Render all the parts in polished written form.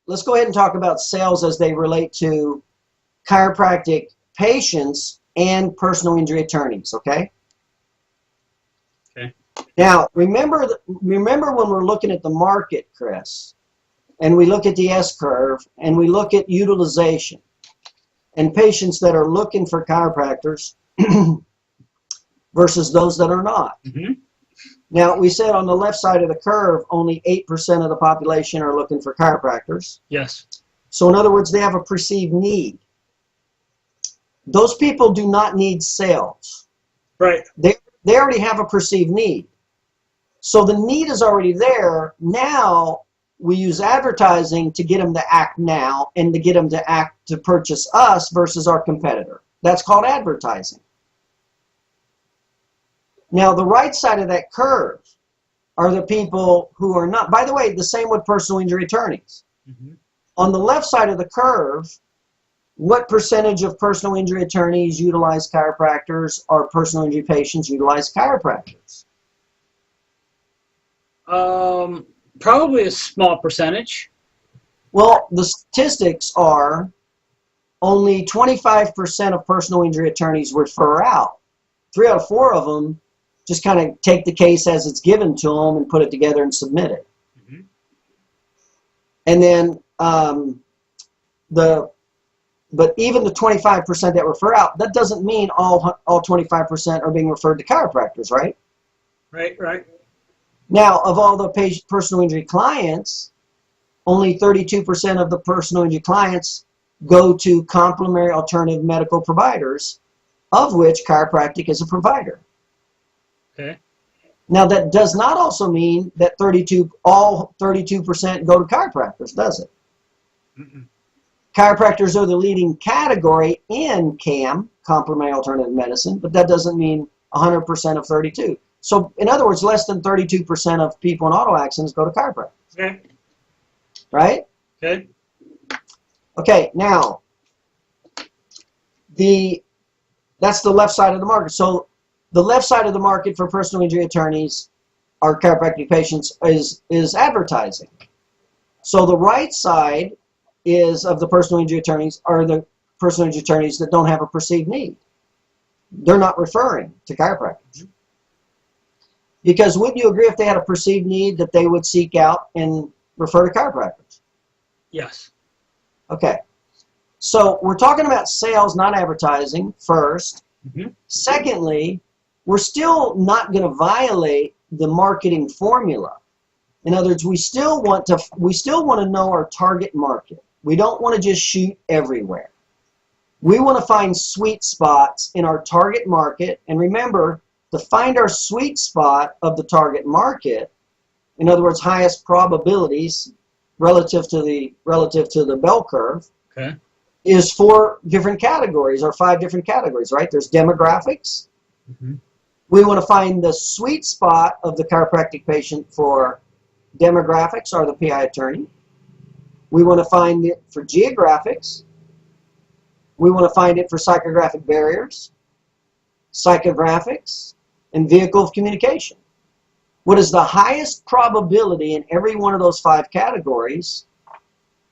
let's go ahead and talk about sales as they relate to chiropractic patients and personal injury attorneys, okay? Okay. Now, remember when we're looking at the market, Chris, and we look at the S-curve, and we look at utilization, and patients that are looking for chiropractors versus those that are not. Mm-hmm. Now, we said on the left side of the curve, only 8% of the population are looking for chiropractors. Yes. So in other words, they have a perceived need. Those people do not need sales. Right. They already have a perceived need. So the need is already there. Now we use advertising to get them to act now and to get them to purchase us versus our competitor. That's called advertising. Now the right side of that curve are the people who are not. By the way, the same with personal injury attorneys. Mm-hmm. On the left side of the curve, what percentage of personal injury attorneys utilize chiropractors or personal injury patients utilize chiropractors? Probably a small percentage. Well, the statistics are only 25% of personal injury attorneys refer out. 3 out of 4 of them just kind of take the case as it's given to them and put it together and submit it. Mm-hmm. And then but even the 25% that refer out, that doesn't mean all 25% are being referred to chiropractors, right? Right. Now, of all the personal injury clients, only 32% of the personal injury clients go to complementary alternative medical providers, of which chiropractic is a provider. Okay. Now, that does not also mean that all 32% go to chiropractors, does it? Mm-mm. Chiropractors are the leading category in CAM, complementary alternative medicine, but that doesn't mean 100% of 32. So, in other words, less than 32% of people in auto accidents go to chiropractors. Okay. Right? Okay. Okay, now, that's the left side of the market. So, the left side of the market for personal injury attorneys, our chiropractic patients, is advertising. So, the right side of the personal injury attorneys are the personal injury attorneys that don't have a perceived need. They're not referring to chiropractors. Because wouldn't you agree if they had a perceived need that they would seek out and refer to chiropractors? Yes. Okay. So we're talking about sales, not advertising, first. Mm-hmm. Secondly, we're still not going to violate the marketing formula. In other words, we still want to know our target market. We don't want to just shoot everywhere. We want to find sweet spots in our target market. And remember, to find our sweet spot of the target market, in other words, highest probabilities relative to the bell curve, Okay. is 4 different categories or 5 different categories, right? There's demographics. Mm-hmm. We want to find the sweet spot of the chiropractic patient for demographics or the PI attorney. We want to find it for geographics. We want to find it for psychographic barriers, psychographics, and vehicle of communication. What is the highest probability in every one of those 5 categories?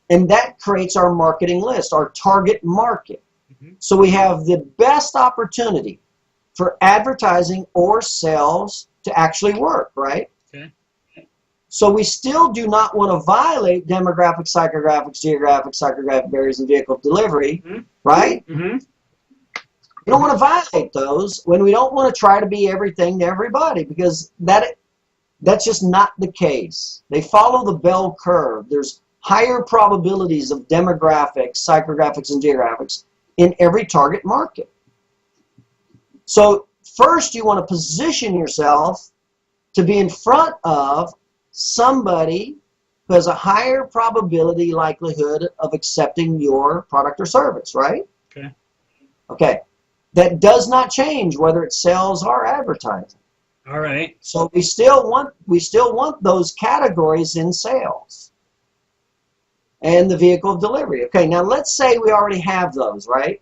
And that creates our marketing list, our target market. Mm-hmm. So we have the best opportunity for advertising or sales to actually work, right? Okay. So we still do not want to violate demographics, psychographics, geographic, psychographic barriers, and vehicle of delivery, Mm-hmm. right? Mm-hmm. We don't want to violate those when we don't want to try to be everything to everybody, because that's just not the case. They follow the bell curve. There's higher probabilities of demographics, psychographics, and geographics in every target market. So first you want to position yourself to be in front of somebody who has a higher probability likelihood of accepting your product or service, right? Okay. Okay. That does not change whether it's sales or advertising. All right. So we still want those categories in sales and the vehicle of delivery. Okay, now let's say we already have those, right?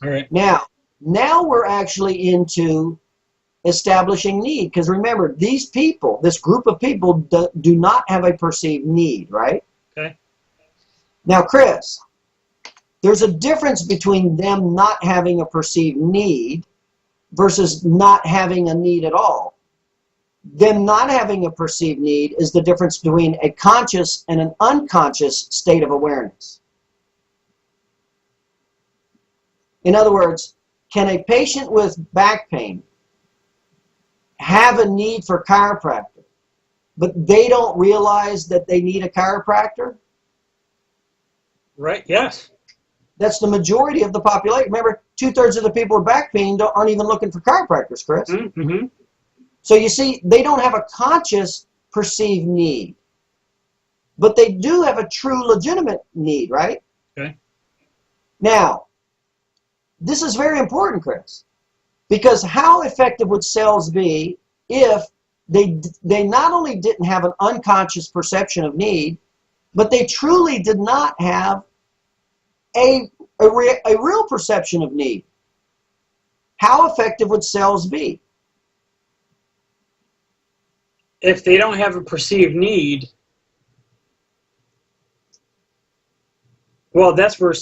All right. Now we're actually into establishing need, because remember, these people, this group of people do not have a perceived need, right? Okay. Now, Chris, there's a difference between them not having a perceived need versus not having a need at all. Them not having a perceived need is the difference between a conscious and an unconscious state of awareness. In other words, can a patient with back pain have a need for chiropractor, but they don't realize that they need a chiropractor? Right. Yes. That's the majority of the population. Remember, 2/3 of the people with back pain aren't even looking for chiropractors, Chris. Mm-hmm. So you see, they don't have a conscious perceived need, but they do have a true legitimate need, right? Okay. Now, this is very important, Chris, because how effective would sales be if they not only didn't have an unconscious perception of need, but they truly did not have a real perception of need? How effective would sales be? If they don't have a perceived need, well, that's where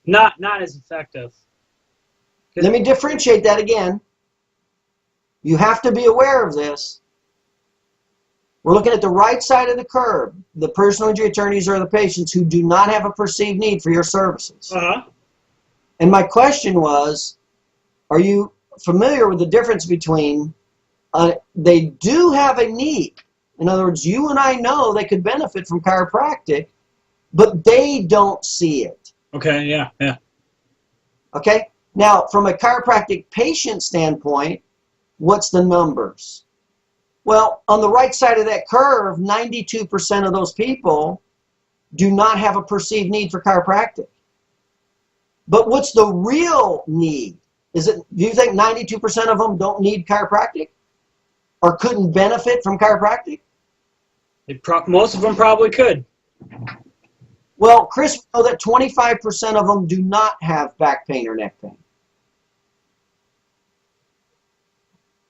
not as effective. Let me differentiate that again. You have to be aware of this. We're looking at the right side of the curve. The personal injury attorneys are the patients who do not have a perceived need for your services. Uh-huh. And my question was, are you familiar with the difference between they do have a need? In other words, you and I know they could benefit from chiropractic, but they don't see it. Okay. Yeah. Yeah. Okay? Now, from a chiropractic patient standpoint, what's the numbers? Well, on the right side of that curve, 92% of those people do not have a perceived need for chiropractic. But what's the real need? Do you think 92% of them don't need chiropractic or couldn't benefit from chiropractic? Most of them probably could. Well, Chris, we know that 25% of them do not have back pain or neck pain.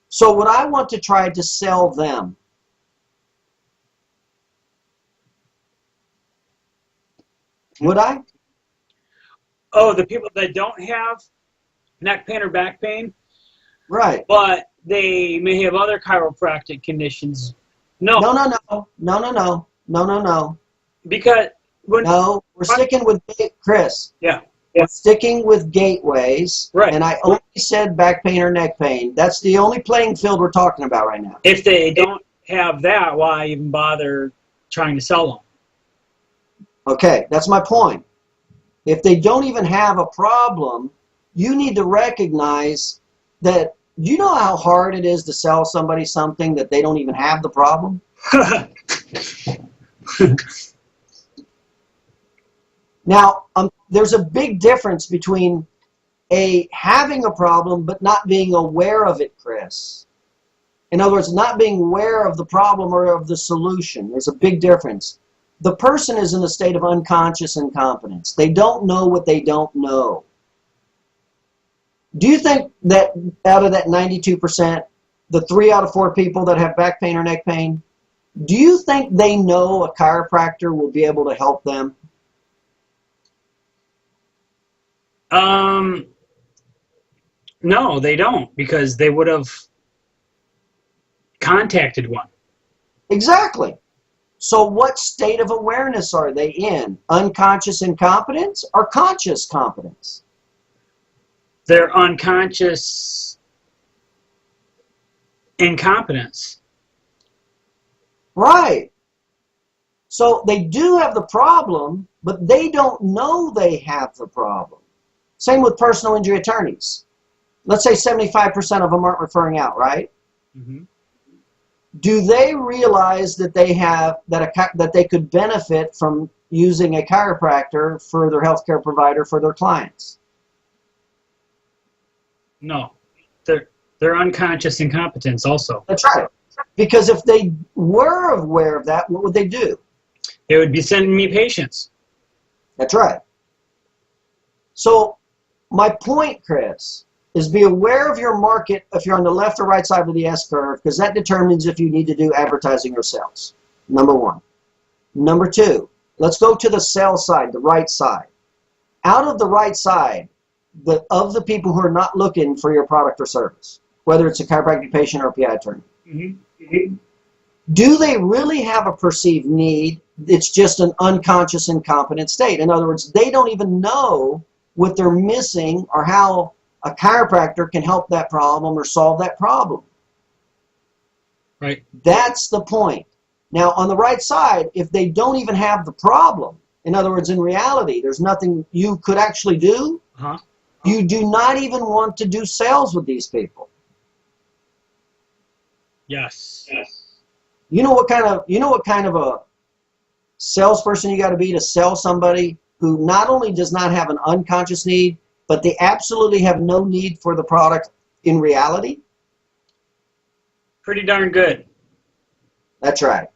So would I want to try to sell them? Would I? Oh, the people that don't have neck pain or back pain, Right. but they may have other chiropractic conditions. No. No. Because No, we're sticking with Chris. Yeah. We're sticking with gateways. Right. And I only said back pain or neck pain. That's the only playing field we're talking about right now. If they don't have that, why even bother trying to sell them? Okay, that's my point. If they don't even have a problem, you need to recognize that. Do you know how hard it is to sell somebody something that they don't even have the problem? Now, there's a big difference between having a problem but not being aware of it, Chris. In other words, not being aware of the problem or of the solution. There's a big difference. The person is in a state of unconscious incompetence. They don't know what they don't know. Do you think that out of that 92%, the 3 out of 4 people that have back pain or neck pain, do you think they know a chiropractor will be able to help them? No, they don't, because they would have contacted one. Exactly. So what state of awareness are they in? Unconscious incompetence or conscious competence? They're unconscious incompetence. Right. So they do have the problem, but they don't know they have the problem. Same with personal injury attorneys. Let's say 75% of them aren't referring out, right? Mm-hmm. Do they realize that they have that they could benefit from using a chiropractor for their healthcare provider for their clients? No, they're unconscious incompetence also. That's right. Because if they were aware of that, what would they do? They would be sending me patients. That's right. So my point, Chris, is be aware of your market if you're on the left or right side of the S curve, because that determines if you need to do advertising or sales. Number one. Number two, let's go to the sales side, the right side. Out of the right side, of the people who are not looking for your product or service, whether it's a chiropractic patient or a PI attorney, do they really have a perceived need? It's just an unconscious, incompetent state. In other words, they don't even know what they're missing or how a chiropractor can help that problem or solve that problem. Right. That's the point. Now, on the right side, if they don't even have the problem, in other words, in reality, there's nothing you could actually do, you do not even want to do sales with these people. Yes. You know what kind of a salesperson you got to be to sell somebody who not only does not have an unconscious need, but they absolutely have no need for the product in reality? Pretty darn good. That's right.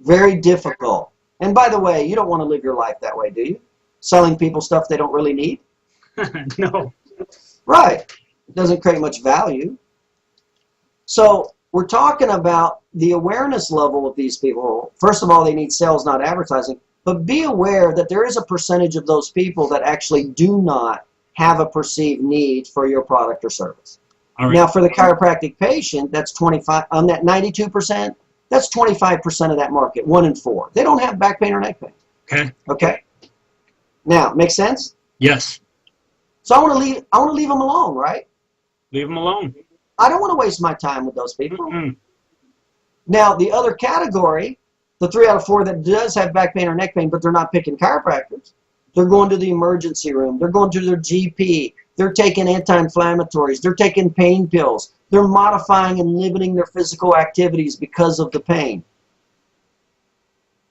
Very difficult. And by the way, you don't want to live your life that way, do you? Selling people stuff they don't really need? No. Right. It doesn't create much value. So we're talking about the awareness level of these people. First of all, they need sales, not advertising. But be aware that there is a percentage of those people that actually do not have a perceived need for your product or service. All right. Now, for the chiropractic patient, that's 25. On that 92%, that's 25% of that market, 1 in 4. They don't have back pain or neck pain. Okay. Okay. Now, make sense? Yes. So I want to leave them alone, right? Leave them alone. I don't want to waste my time with those people. Mm-mm. Now, the other category, the 3 out of 4 that does have back pain or neck pain, but they're not picking chiropractors, they're going to the emergency room. They're going to their GP. They're taking anti-inflammatories. They're taking pain pills. They're modifying and limiting their physical activities because of the pain.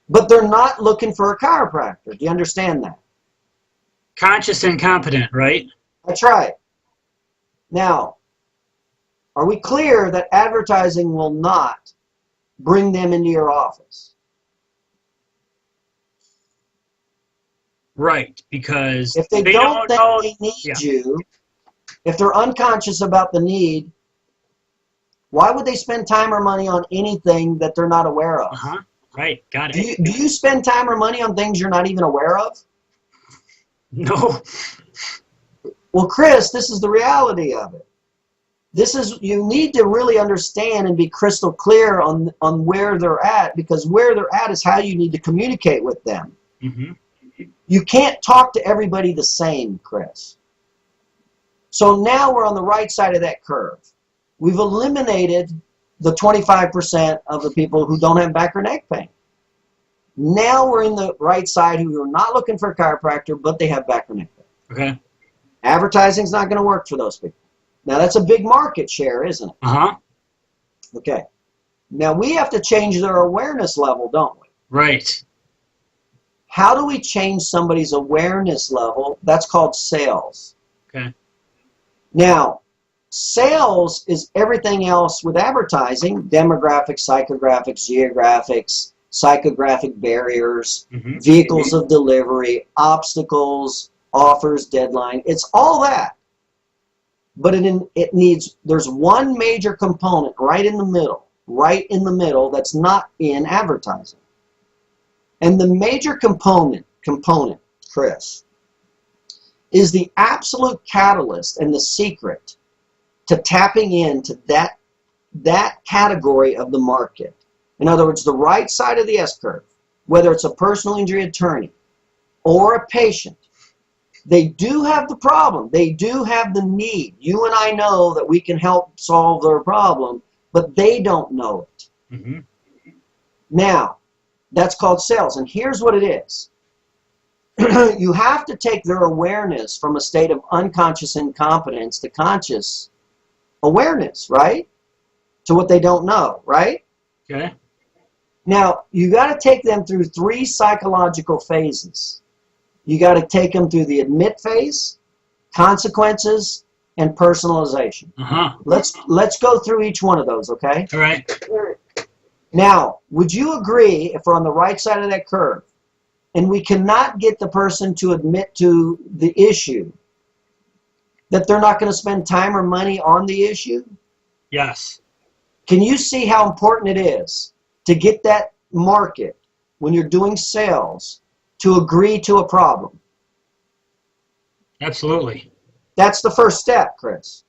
But they're not looking for a chiropractor. Do you understand that? Conscious incompetent, right? That's right. Now, are we clear that advertising will not bring them into your office? Right, because If they don't think know, they need you, if they're unconscious about the need, why would they spend time or money on anything that they're not aware of? Right, got it. Do you spend time or money on things you're not even aware of? No. Well, Chris, this is the reality of it. You need to really understand and be crystal clear on where they're at, because where they're at is how you need to communicate with them. You can't talk to everybody the same, Chris. So now we're on the right side of that curve. We've eliminated the 25% of the people who don't have back or neck pain. Now we're in the right side who are not looking for a chiropractor, but they have back or neck pain. Okay. Advertising's not going to work for those people. Now that's a big market share, isn't it? Okay. Now we have to change their awareness level, don't we? Right. How do we change somebody's awareness level? That's called sales. Okay. Now, sales is everything else with advertising: demographics, psychographics, geographics, psychographic barriers, vehicles of delivery, obstacles, offers, deadline. It's all that. But there's one major component right in the middle that's not in advertising. And the major component, Chris, is the absolute catalyst and the secret to tapping into that category of the market. In other words, the right side of the S-curve, whether it's a personal injury attorney or a patient, they do have the problem. They do have the need. You and I know that we can help solve their problem, but they don't know it. Now, that's called sales. And here's what it is. You have to take their awareness from a state of unconscious incompetence to conscious awareness, right? To what they don't know, right? Okay. Now, you got to take them through 3 psychological phases. You got to take them through the admit phase, consequences, and personalization. Let's go through each one of those, okay? All right. Now, would you agree, if we're on the right side of that curve, and we cannot get the person to admit to the issue, that they're not going to spend time or money on the issue? Yes. Can you see how important it is to get that market when you're doing sales to agree to a problem? Absolutely. That's the first step, Chris.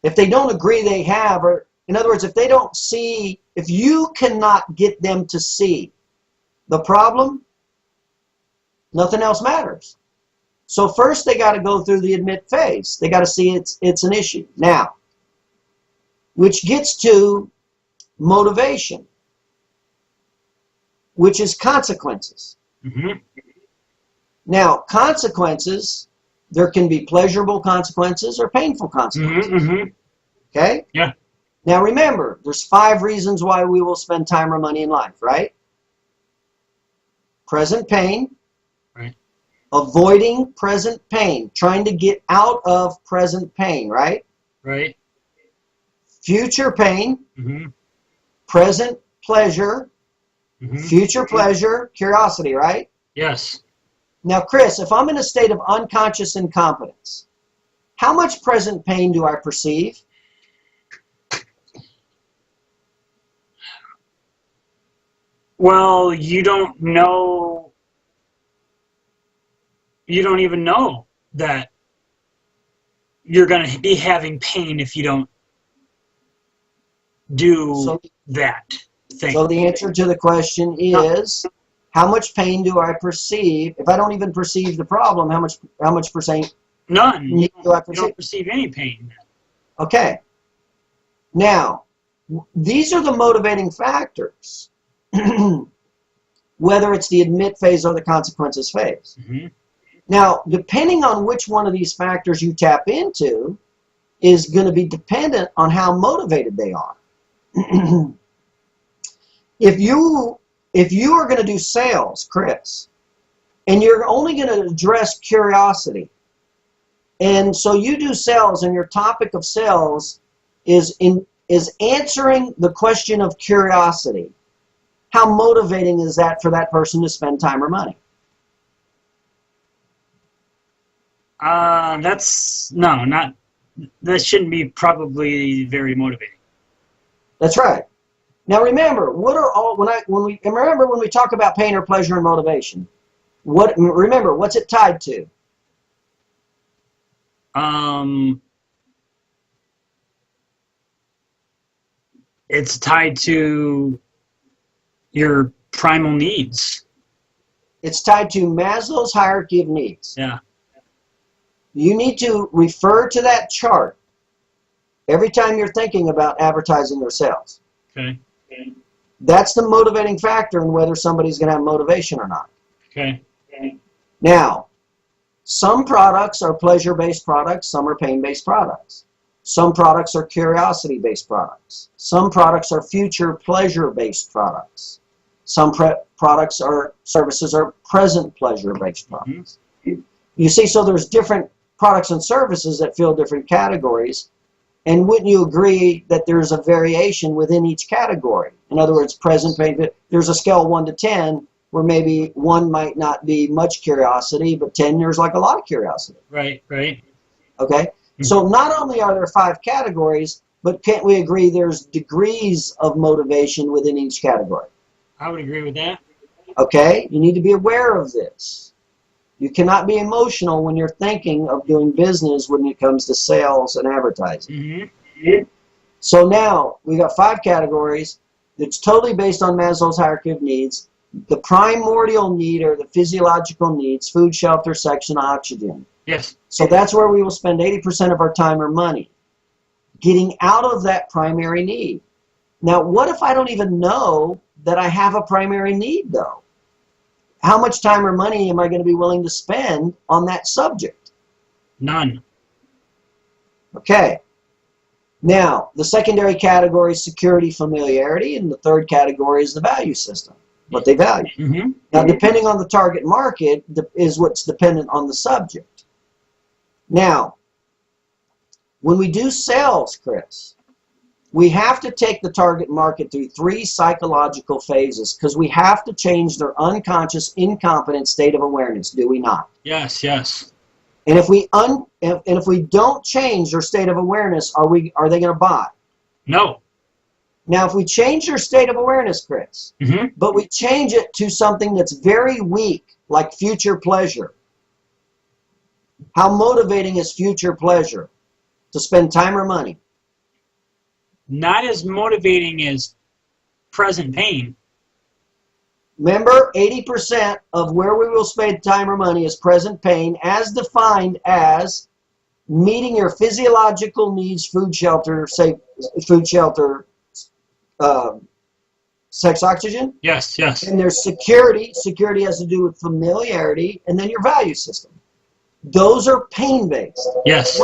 If they don't agree they have, or in other words, if they don't see, if you cannot get them to see the problem, nothing else matters. So first they got to go through the admit phase. They got to see it's an issue. Now, which gets to motivation, which is consequences. Mm-hmm. Now, consequences, there can be pleasurable consequences or painful consequences. Mm-hmm. Okay? Yeah. Now remember, there's 5 reasons why we will spend time or money in life, right? Present pain. Right. Avoiding present pain. Trying to get out of present pain, right? Right. Future pain. Mm-hmm. Present pleasure. Mm-hmm. Future pleasure. Curiosity, right? Yes. Now, Chris, if I'm in a state of unconscious incompetence, how much present pain do I perceive? Well, you don't know. You don't even know that you're going to be having pain if you don't do that thing. So the answer to the question is, how much pain do I perceive? If I don't even perceive the problem, how much percent? None. Do I You perceive? don't perceive any pain. Okay. Now, these are the motivating factors, whether it's the admit phase or the consequences phase. Mm-hmm. Now, depending on which one of these factors you tap into is going to be dependent on how motivated they are. If you are going to do sales, Chris, and you're only going to address curiosity, and so you do sales and your topic of sales is answering the question of curiosity, how motivating is that for that person to spend time or money? That shouldn't be probably very motivating. That's right. Now remember, when we talk about pain or pleasure and motivation, what's it tied to? It's tied to your primal needs. It's tied to Maslow's hierarchy of needs. Yeah. You need to refer to that chart every time you're thinking about advertising or sales. Okay. That's the motivating factor in whether somebody's going to have motivation or not. Okay. Now, some products are pleasure-based products, some are pain-based products. Some products are curiosity-based products. Some products are future pleasure-based products. Some products or services are present pleasure-based products. Mm-hmm. You see, so there's different products and services that fill different categories. And wouldn't you agree that there's a variation within each category? In other words, present pain, there's a scale of 1 to 10 where maybe 1 might not be much curiosity, but 10 there's like a lot of curiosity. Right. Okay? Mm-hmm. So not only are there 5 categories, but can't we agree there's degrees of motivation within each category? I would agree with that. Okay? You need to be aware of this. You cannot be emotional when you're thinking of doing business when it comes to sales and advertising. Mm-hmm. So now, we got 5 categories. It's totally based on Maslow's hierarchy of needs. The primordial need are the physiological needs, food, shelter, sex, and oxygen. Yes. So that's where we will spend 80% of our time or money, getting out of that primary need. Now, what if I don't even know that I have a primary need, though? How much time or money am I going to be willing to spend on that subject? None. Okay. Now, the secondary category is security, familiarity, and the third category is the value system, what they value. Mm-hmm. Now, depending on the target market is what's dependent on the subject. Now, when we do sales, Chris, we have to take the target market through 3 psychological phases because we have to change their unconscious, incompetent state of awareness, do we not? Yes. And if we don't change their state of awareness, are they going to buy? No. Now, if we change their state of awareness, Chris, but we change it to something that's very weak, like future pleasure. How motivating is future pleasure? To spend time or money? Not as motivating as present pain. Remember, 80% of where we will spend time or money is present pain, as defined as meeting your physiological needs, food, shelter, sex, oxygen. Yes, yes. And there's security. Security has to do with familiarity, and then your value system. Those are pain-based. Yes.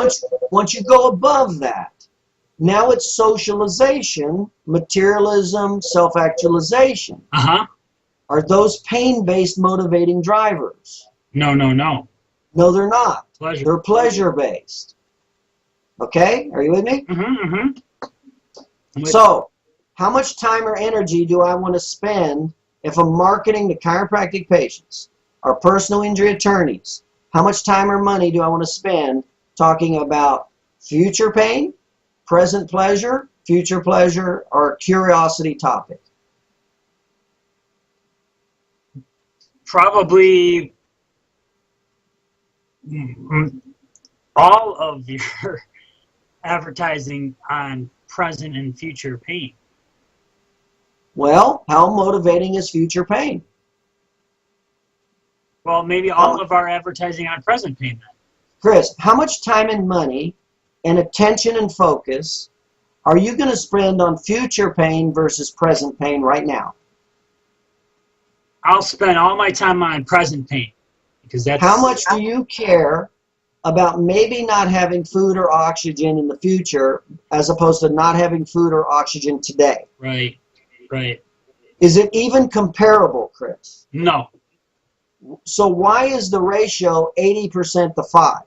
Once you go above that, now it's socialization, materialism, self-actualization. Uh-huh. Are those pain-based motivating drivers? No, no, no. No, they're not. Pleasure. They're pleasure-based. Okay? Are you with me? So, how much time or energy do I want to spend if I'm marketing to chiropractic patients or personal injury attorneys? How much time or money do I want to spend talking about future pain, present pleasure, future pleasure, or curiosity topic? Probably all of your advertising on present and future pain. Well, how motivating is future pain? Well, maybe all of our advertising on present pain then. Chris, how much time and money and attention and focus are you going to spend on future pain versus present pain right now? I'll spend all my time on present pain because that's. How much do you care about maybe not having food or oxygen in the future as opposed to not having food or oxygen today? Right, right. Is it even comparable, Chris? No. So why is the ratio 80% to 5?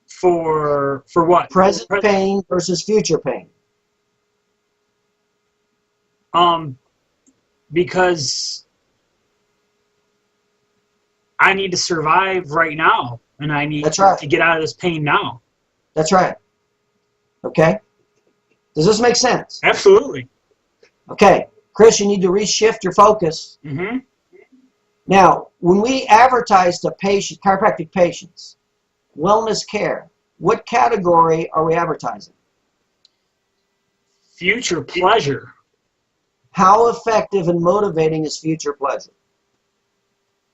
For what? Present pain versus future pain. Because I need to survive right now, and I need to get out of this pain now. That's right. Okay? Does this make sense? Absolutely. Okay. Chris, you need to reshift your focus. Now, when we advertise to chiropractic patients, wellness care, what category are we advertising? Future pleasure. How effective and motivating is future pleasure?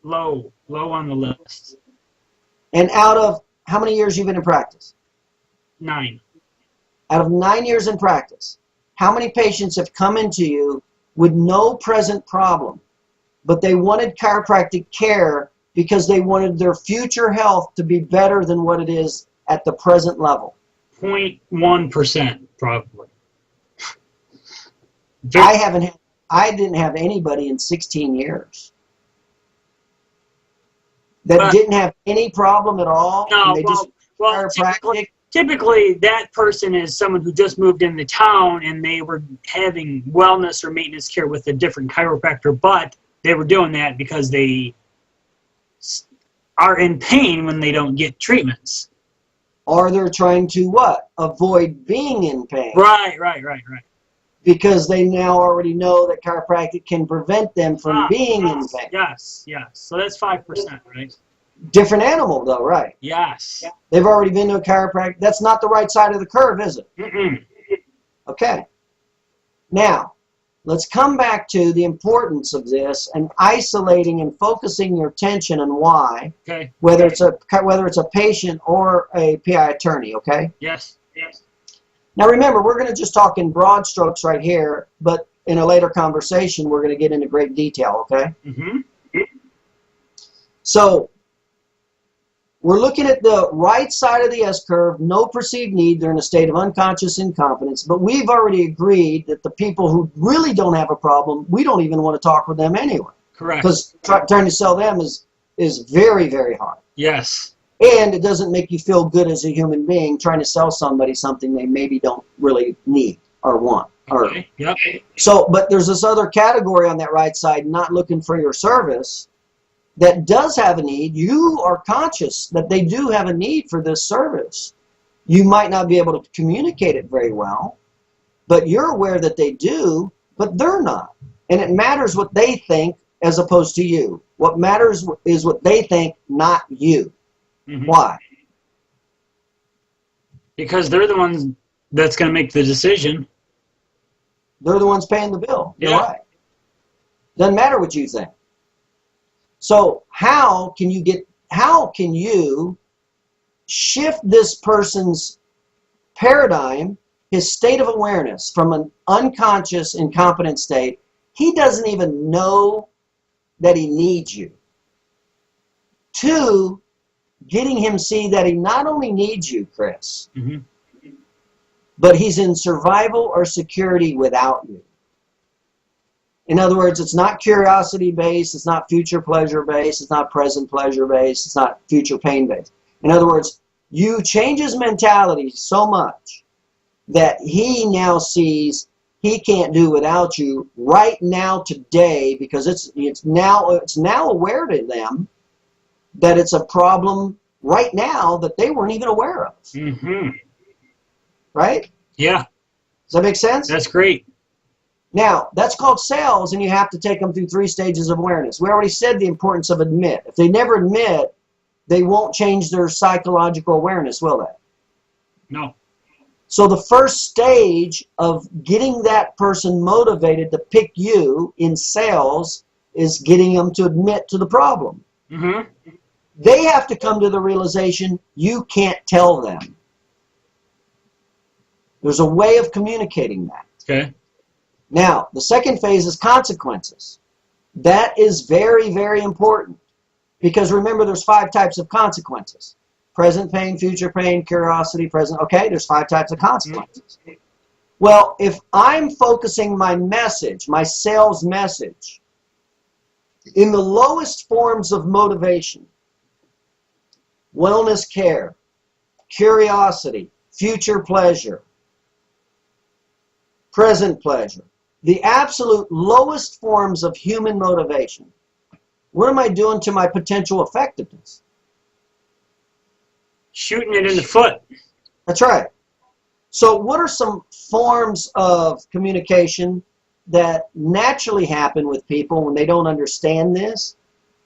Low on the list. And out of how many years you've been in practice? 9. Out of 9 years in practice, how many patients have come into you with no present problem, but they wanted chiropractic care because they wanted their future health to be better than what it is at the present level? 0.1% probably. I didn't have anybody in 16 years that didn't have any problem at all. No, and they just chiropractic. Typically, that person is someone who just moved into town and they were having wellness or maintenance care with a different chiropractor, but they were doing that because they are in pain when they don't get treatments. Or they're trying to what? Avoid being in pain. Right. Because they now already know that chiropractic can prevent them from being in pain. Yes. So that's 5%, right? Different animal, though, right? Yes. They've already been to a chiropractor. That's not the right side of the curve, is it? Okay. Now, let's come back to the importance of this and isolating and focusing your attention on why. Okay. Whether it's a patient or a PI attorney. Okay. Yes. Now remember, we're going to just talk in broad strokes right here, but in a later conversation, we're going to get into great detail. Okay. So we're looking at the right side of the S-curve, no perceived need. They're in a state of unconscious incompetence. But we've already agreed that the people who really don't have a problem, we don't even want to talk with them anyway. Correct. Because trying to sell them is very, very hard. Yes. And it doesn't make you feel good as a human being trying to sell somebody something they maybe don't really need or want. Okay. Yep. So, but there's this other category on that right side, not looking for your service, that does have a need. You are conscious that they do have a need for this service, You might not be able to communicate it very well, but you're aware that they do, but they're not. And it matters what they think as opposed to you. What matters is what they think, not you. Mm-hmm. Why? Because they're the ones that's going to make the decision. They're the ones paying the bill. You're Yeah. right. Doesn't matter what you think. So how can you shift this person's paradigm, his state of awareness, from an unconscious, incompetent state? He doesn't even know that he needs you, to getting him see that he not only needs you, Chris, Mm-hmm. but he's in survival or security without you. In other words, it's not curiosity-based, it's not future pleasure-based, it's not present pleasure-based, it's not future pain-based. In other words, you change his mentality so much that he now sees he can't do without you right now, today, because it's now aware to them that it's a problem right now that they weren't even aware of. Mm-hmm. Right? Yeah, Does that make sense? that's great. Now, that's called sales, and you have to take them through 3 stages of awareness. We already said the importance of admit. If they never admit, they won't change their psychological awareness, will they? No. So the first stage of getting that person motivated to pick you in sales is getting them to admit to the problem. Mm-hmm. They have to come to the realization you can't tell them. There's a way of communicating that. Okay. Now, the second phase is consequences. That is very, very important. Because remember, there's 5 types of consequences. Present pain, future pain, curiosity, present. Okay, there's 5 types of consequences. Well, if I'm focusing my message, my sales message, in the lowest forms of motivation, wellness care, curiosity, future pleasure, present pleasure, the absolute lowest forms of human motivation, what am I doing to my potential effectiveness? Shooting it in the foot. That's right. So what are some forms of communication that naturally happen with people when they don't understand this?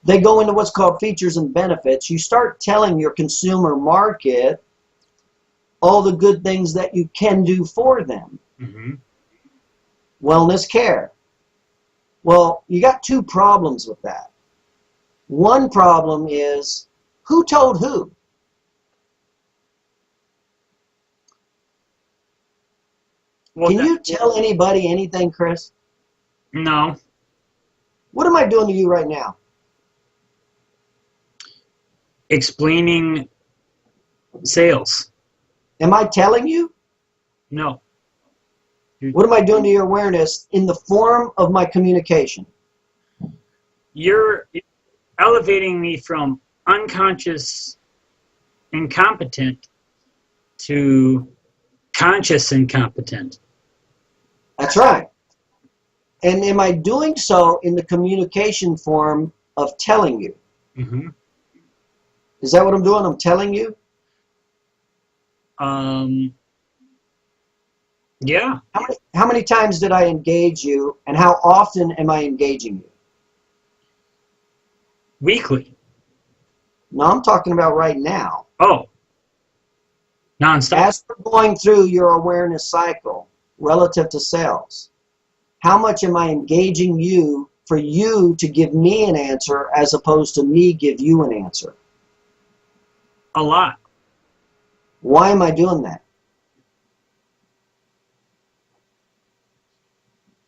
They go into what's called features and benefits. You start telling your consumer market all the good things that you can do for them. Mm-hmm. Wellness care. Well, you got 2 problems with that. One problem is, who told who? Well, Can you tell anybody anything, Chris? No. What am I doing to you right now? Explaining sales. Am I telling you? No. What am I doing to your awareness in the form of my communication? You're elevating me from unconscious incompetent to conscious incompetent. That's right. And am I doing so in the communication form of telling you? Mm-hmm. Is that what I'm doing? I'm telling you? Yeah. How many times did I engage you, and how often am I engaging you? Weekly. No, I'm talking about right now. Oh. Nonstop. As we're going through your awareness cycle relative to sales, how much am I engaging you for you to give me an answer as opposed to me give you an answer? A lot. Why am I doing that?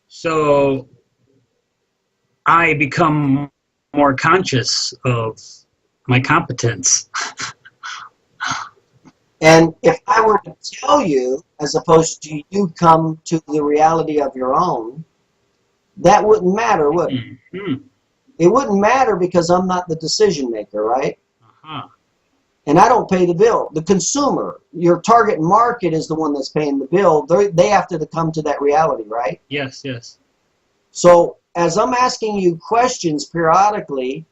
So I become more conscious of my competence. And if I were to tell you, as opposed to you come to the reality of your own, that wouldn't matter, would it? Mm-hmm. It wouldn't matter because I'm not the decision maker, right? Uh-huh. And I don't pay the bill. The consumer, your target market is the one that's paying the bill. They have to come to that reality, right? Yes, yes. So as I'm asking you questions periodically,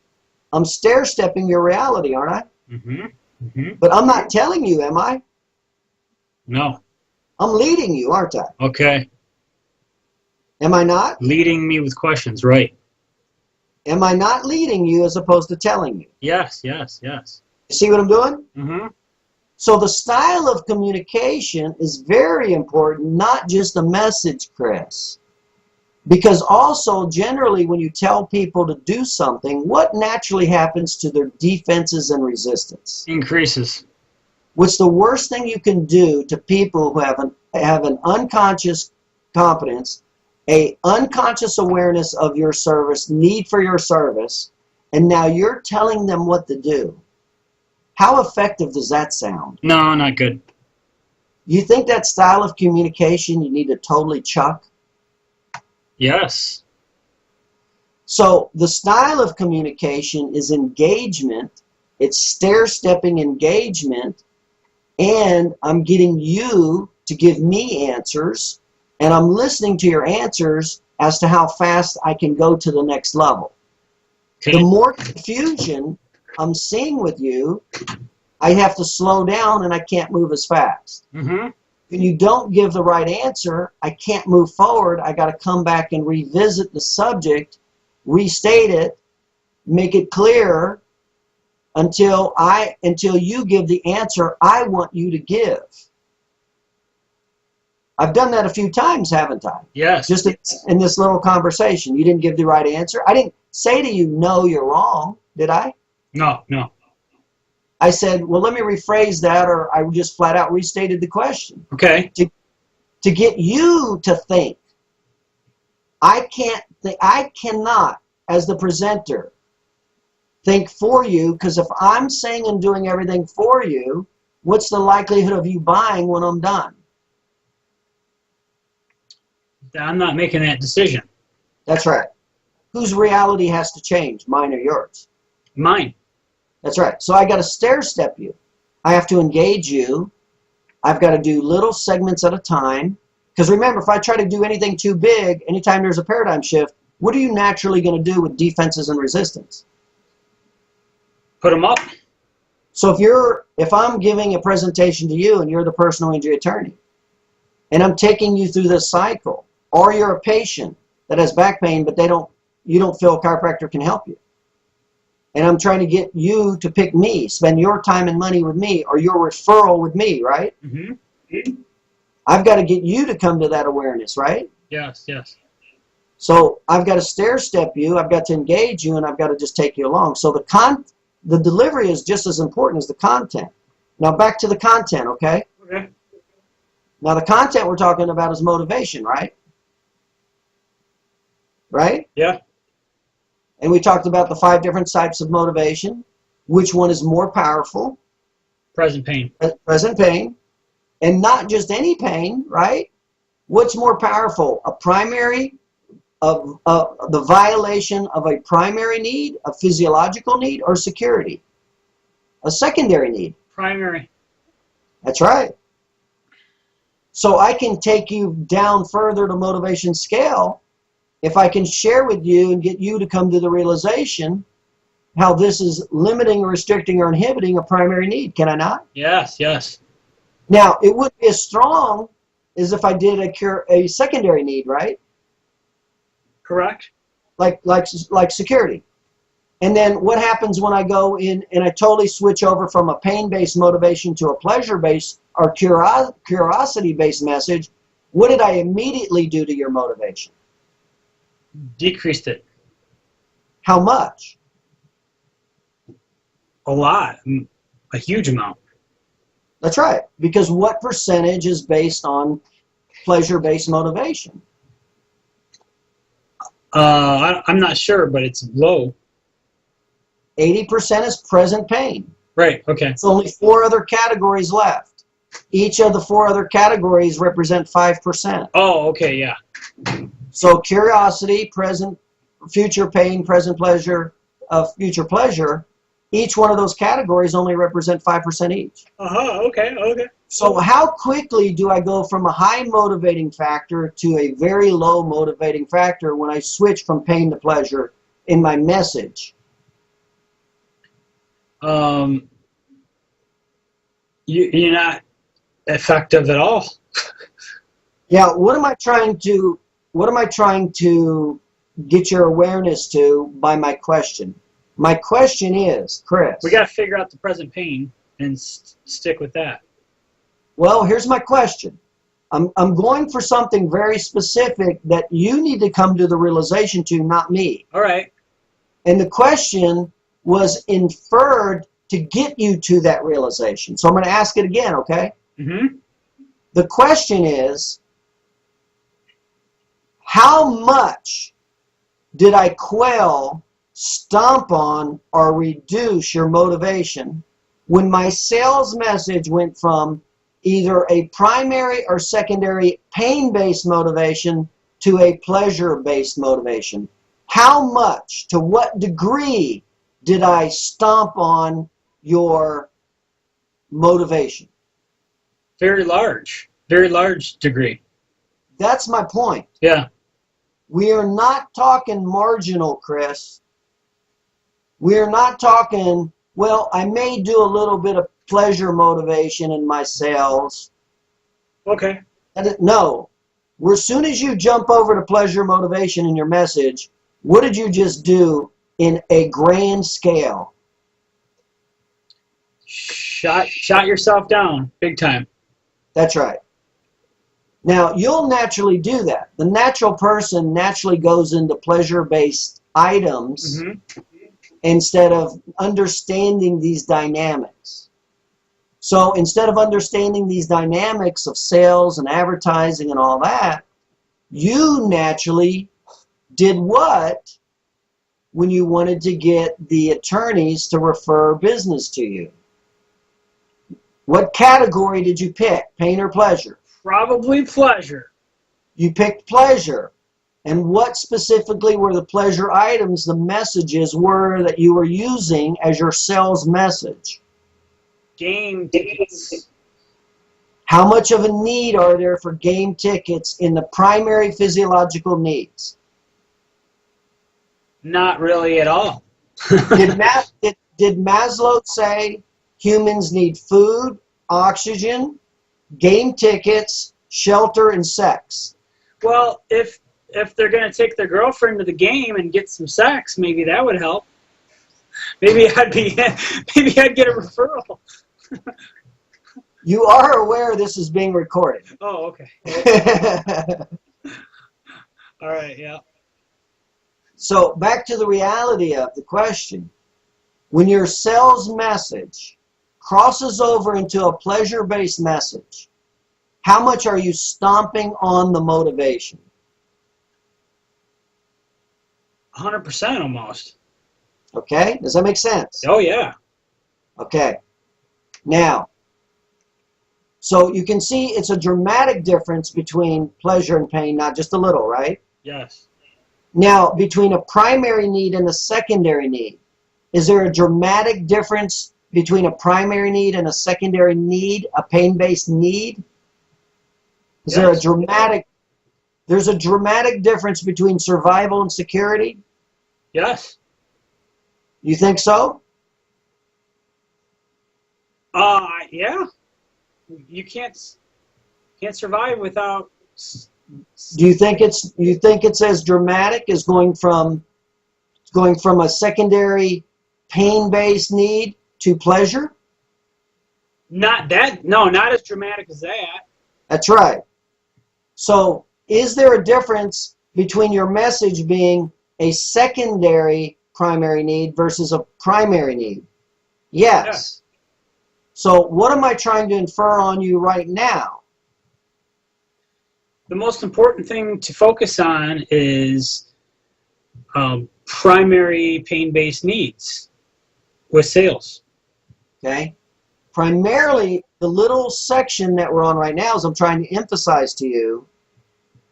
I'm stair-stepping your reality, aren't I? Mm-hmm. Mm-hmm. But I'm not telling you, am I? No. I'm leading you, aren't I? Okay. Am I not? Leading me with questions, right? Am I not leading you as opposed to telling you? Yes, yes, yes. See what I'm doing? Mm-hmm. So the style of communication is very important, not just a message, Chris. Because also, generally, when you tell people to do something, what naturally happens to their defenses and resistance? Increases. What's the worst thing you can do to people who have an unconscious competence, a unconscious awareness of your service, need for your service, and now you're telling them what to do? How effective does that sound? No, not good. You think that style of communication you need to totally chuck? Yes. So the style of communication is engagement. It's stair-stepping engagement. And I'm getting you to give me answers. And I'm listening to your answers as to how fast I can go to the next level. Okay. The more confusion I'm seeing with you, I have to slow down and I can't move as fast. Mm-hmm. When you don't give the right answer, I can't move forward. I got to come back and revisit the subject, restate it, make it clear until you give the answer I want you to give. I've done that a few times, haven't I? Yes. Just in this little conversation. You didn't give the right answer. I didn't say to you, no, you're wrong, did I? No, no. I said, well, let me rephrase that, or I just flat out restated the question. Okay. To get you to think. I cannot, as the presenter, think for you, because if I'm saying and doing everything for you, what's the likelihood of you buying when I'm done? I'm not making that decision. That's right. Whose reality has to change, mine or yours? Mine. That's right. So I got to stair-step you. I have to engage you. I've got to do little segments at a time. Because remember, if I try to do anything too big, anytime there's a paradigm shift, what are you naturally going to do with defenses and resistance? Put them up. So if I'm giving a presentation to you and you're the personal injury attorney, and I'm taking you through this cycle, or you're a patient that has back pain, but you don't feel a chiropractor can help you, and I'm trying to get you to pick me, spend your time and money with me, or your referral with me, right? Mm-hmm. I've got to get you to come to that awareness, right? Yes, yes. So I've got to stair-step you, I've got to engage you, and I've got to just take you along. So the delivery is just as important as the content. Now back to the content, okay? Okay. Now the content we're talking about is motivation, right? Right? Yeah. And we talked about the 5 different types of motivation. Which one is more powerful? Present pain. Present pain. And not just any pain, right? What's more powerful? The violation of a primary need, a physiological need, or security? A secondary need. Primary. That's right. So I can take you down further to motivation scale if I can share with you and get you to come to the realization how this is limiting, restricting, or inhibiting a primary need. Can I not? Yes, yes. Now, it wouldn't be as strong as if I did a secondary need, right? Correct. Like security. And then what happens when I go in and I totally switch over from a pain-based motivation to a pleasure-based or curiosity-based message? What did I immediately do to your motivation? Decreased it. How much? A lot. A huge amount. That's right. Because what percentage is based on pleasure-based motivation? I'm not sure, but it's low. 80% is present pain. Right, okay. It's only 4 other categories left. Each of the 4 other categories represent 5%. Oh, okay, yeah. So curiosity, future pain, present pleasure, future pleasure, each one of those categories only represent 5% each. Okay, okay. So how quickly do I go from a high motivating factor to a very low motivating factor when I switch from pain to pleasure in my message? You're not effective at all. Yeah, what am I trying to get your awareness to by my question? My question is, Chris. We got to figure out the present pain and stick with that. Well, here's my question. I'm going for something very specific that you need to come to the realization to, not me. All right. And the question was inferred to get you to that realization. So I'm going to ask it again, okay? Mm-hmm. The question is, how much did I quell, stomp on, or reduce your motivation when my sales message went from either a primary or secondary pain-based motivation to a pleasure-based motivation? How much, to what degree did I stomp on your motivation? Very large degree. That's my point. Yeah. We are not talking marginal, Chris. We are not talking, well, I may do a little bit of pleasure motivation in my sales. Okay. No. As soon as you jump over to pleasure motivation in your message, what did you just do in a grand scale? Shot yourself down big time. That's right. Now, you'll naturally do that. The natural person naturally goes into pleasure-based items instead of understanding these dynamics. So instead of understanding these dynamics of sales and advertising and all that, you naturally did what when you wanted to get the attorneys to refer business to you? What category did you pick, pain or pleasure? Probably pleasure. You picked pleasure. And what specifically were the pleasure items, the messages were that you were using as your sales message? Game tickets. How much of a need are there for game tickets in the primary physiological needs? Not really at all. Did Maslow say humans need food, oxygen, game tickets, shelter, and sex? Well, if they're going to take their girlfriend to the game and get some sex, maybe that would help. Maybe I'd get a referral. You are aware this is being recorded. Oh, okay. All right, yeah. So back to the reality of the question. When your sales message crosses over into a pleasure-based message, how much are you stomping on the motivation? 100% almost. Okay, does that make sense? Oh, yeah. Okay. Now, so you can see it's a dramatic difference between pleasure and pain, not just a little, right? Yes. Now, between a primary need and a secondary need, is there a dramatic difference between a primary need and a secondary need, a pain-based need? Is there a dramatic, there's a dramatic difference between survival and security? Yes. You think so? Yeah. You can't survive without. Do you think it's as dramatic as going from a secondary pain-based need to pleasure? Not that. No, not as dramatic as that. That's right. So, is there a difference between your message being a secondary primary need versus a primary need? Yes. Yeah. So, what am I trying to infer on you right now? The most important thing to focus on is primary pain-based needs with sales. Okay? Primarily, the little section that we're on right now is I'm trying to emphasize to you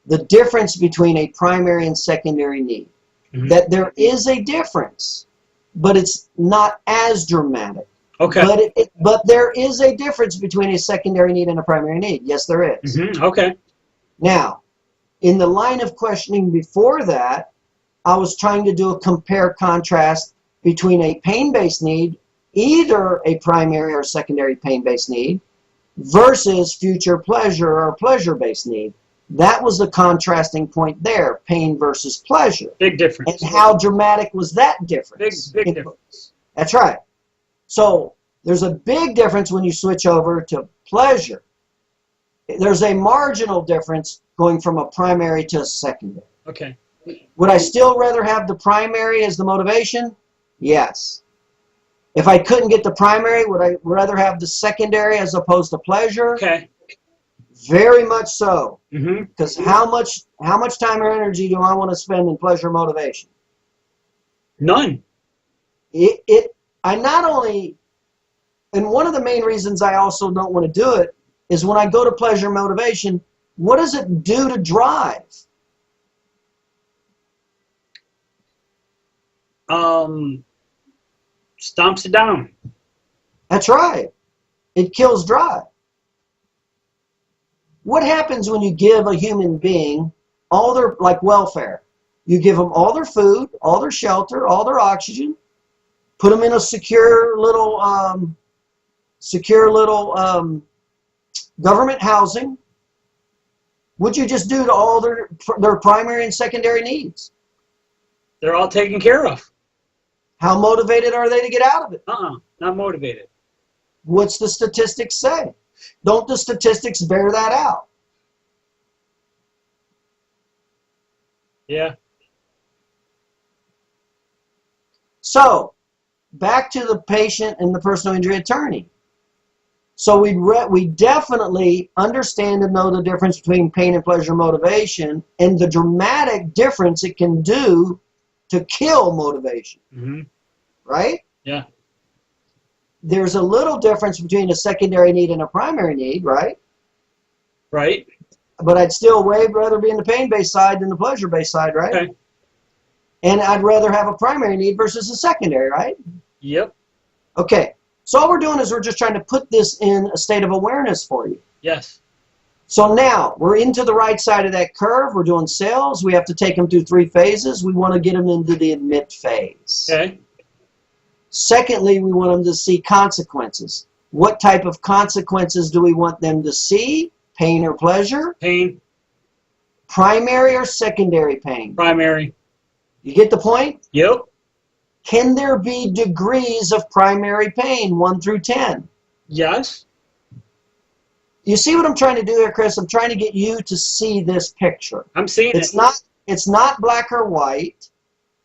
the difference between a primary and secondary need. Mm-hmm. That there is a difference, but it's not as dramatic. Okay. But there is a difference between a secondary need and a primary need. Yes, there is. Mm-hmm. Okay. Now, in the line of questioning before that, I was trying to do a compare-contrast between a pain-based need, either a primary or secondary pain-based need, versus future pleasure or pleasure-based need. That was the contrasting point there, pain versus pleasure. Big difference. And how dramatic was that difference? Big difference. That's right. So there's a big difference when you switch over to pleasure. There's a marginal difference going from a primary to a secondary. Okay. Would I still rather have the primary as the motivation? Yes. If I couldn't get the primary, would I rather have the secondary as opposed to pleasure? Okay. Very much so. Mm-hmm. Because how much time or energy do I want to spend in pleasure motivation? None. I not only, and one of the main reasons I also don't want to do it is when I go to pleasure motivation, what does it do to drive? Stomps it down. That's right. It kills drive. What happens when you give a human being all their, like welfare? You give them all their food, all their shelter, all their oxygen, put them in a secure little government housing. What'd you just do to all their primary and secondary needs? They're all taken care of. How motivated are they to get out of it? Not motivated. What's the statistics say? Don't the statistics bear that out? Yeah. So, back to the patient and the personal injury attorney. So we definitely understand and know the difference between pain and pleasure motivation and the dramatic difference it can do to kill motivation. Mm-hmm. Right? Yeah. There's a little difference between a secondary need and a primary need, right? Right. But I'd still way rather be in the pain-based side than the pleasure-based side, right? Okay. And I'd rather have a primary need versus a secondary, right? Yep. Okay. So all we're doing is we're just trying to put this in a state of awareness for you. Yes. So now we're into the right side of that curve. We're doing sales. We have to take them through 3 phases. We want to get them into the admit phase. Okay. Secondly, we want them to see consequences. What type of consequences do we want them to see? Pain or pleasure? Pain. Primary or secondary pain? Primary. You get the point? Yep. Can there be degrees of primary pain, 1 through 10? Yes. You see what I'm trying to do here, Chris? I'm trying to get you to see this picture. I'm seeing It's it. It's not black or white.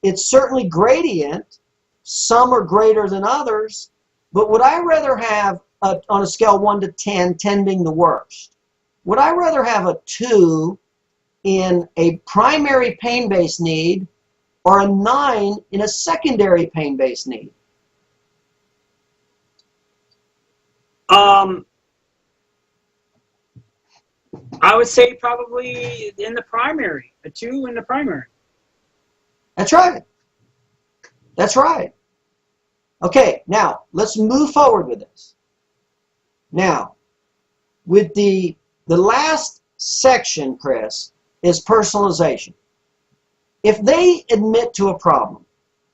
It's certainly gradient. Some are greater than others. But would I rather have, on a scale 1 to 10, 10 being the worst, would I rather have a 2 in a primary pain-based need or a 9 in a secondary pain-based need? I would say probably in the primary. A 2 in the primary. That's right. That's right. Okay, now let's move forward with this. Now, with the last section, Chris, is personalization. If they admit to a problem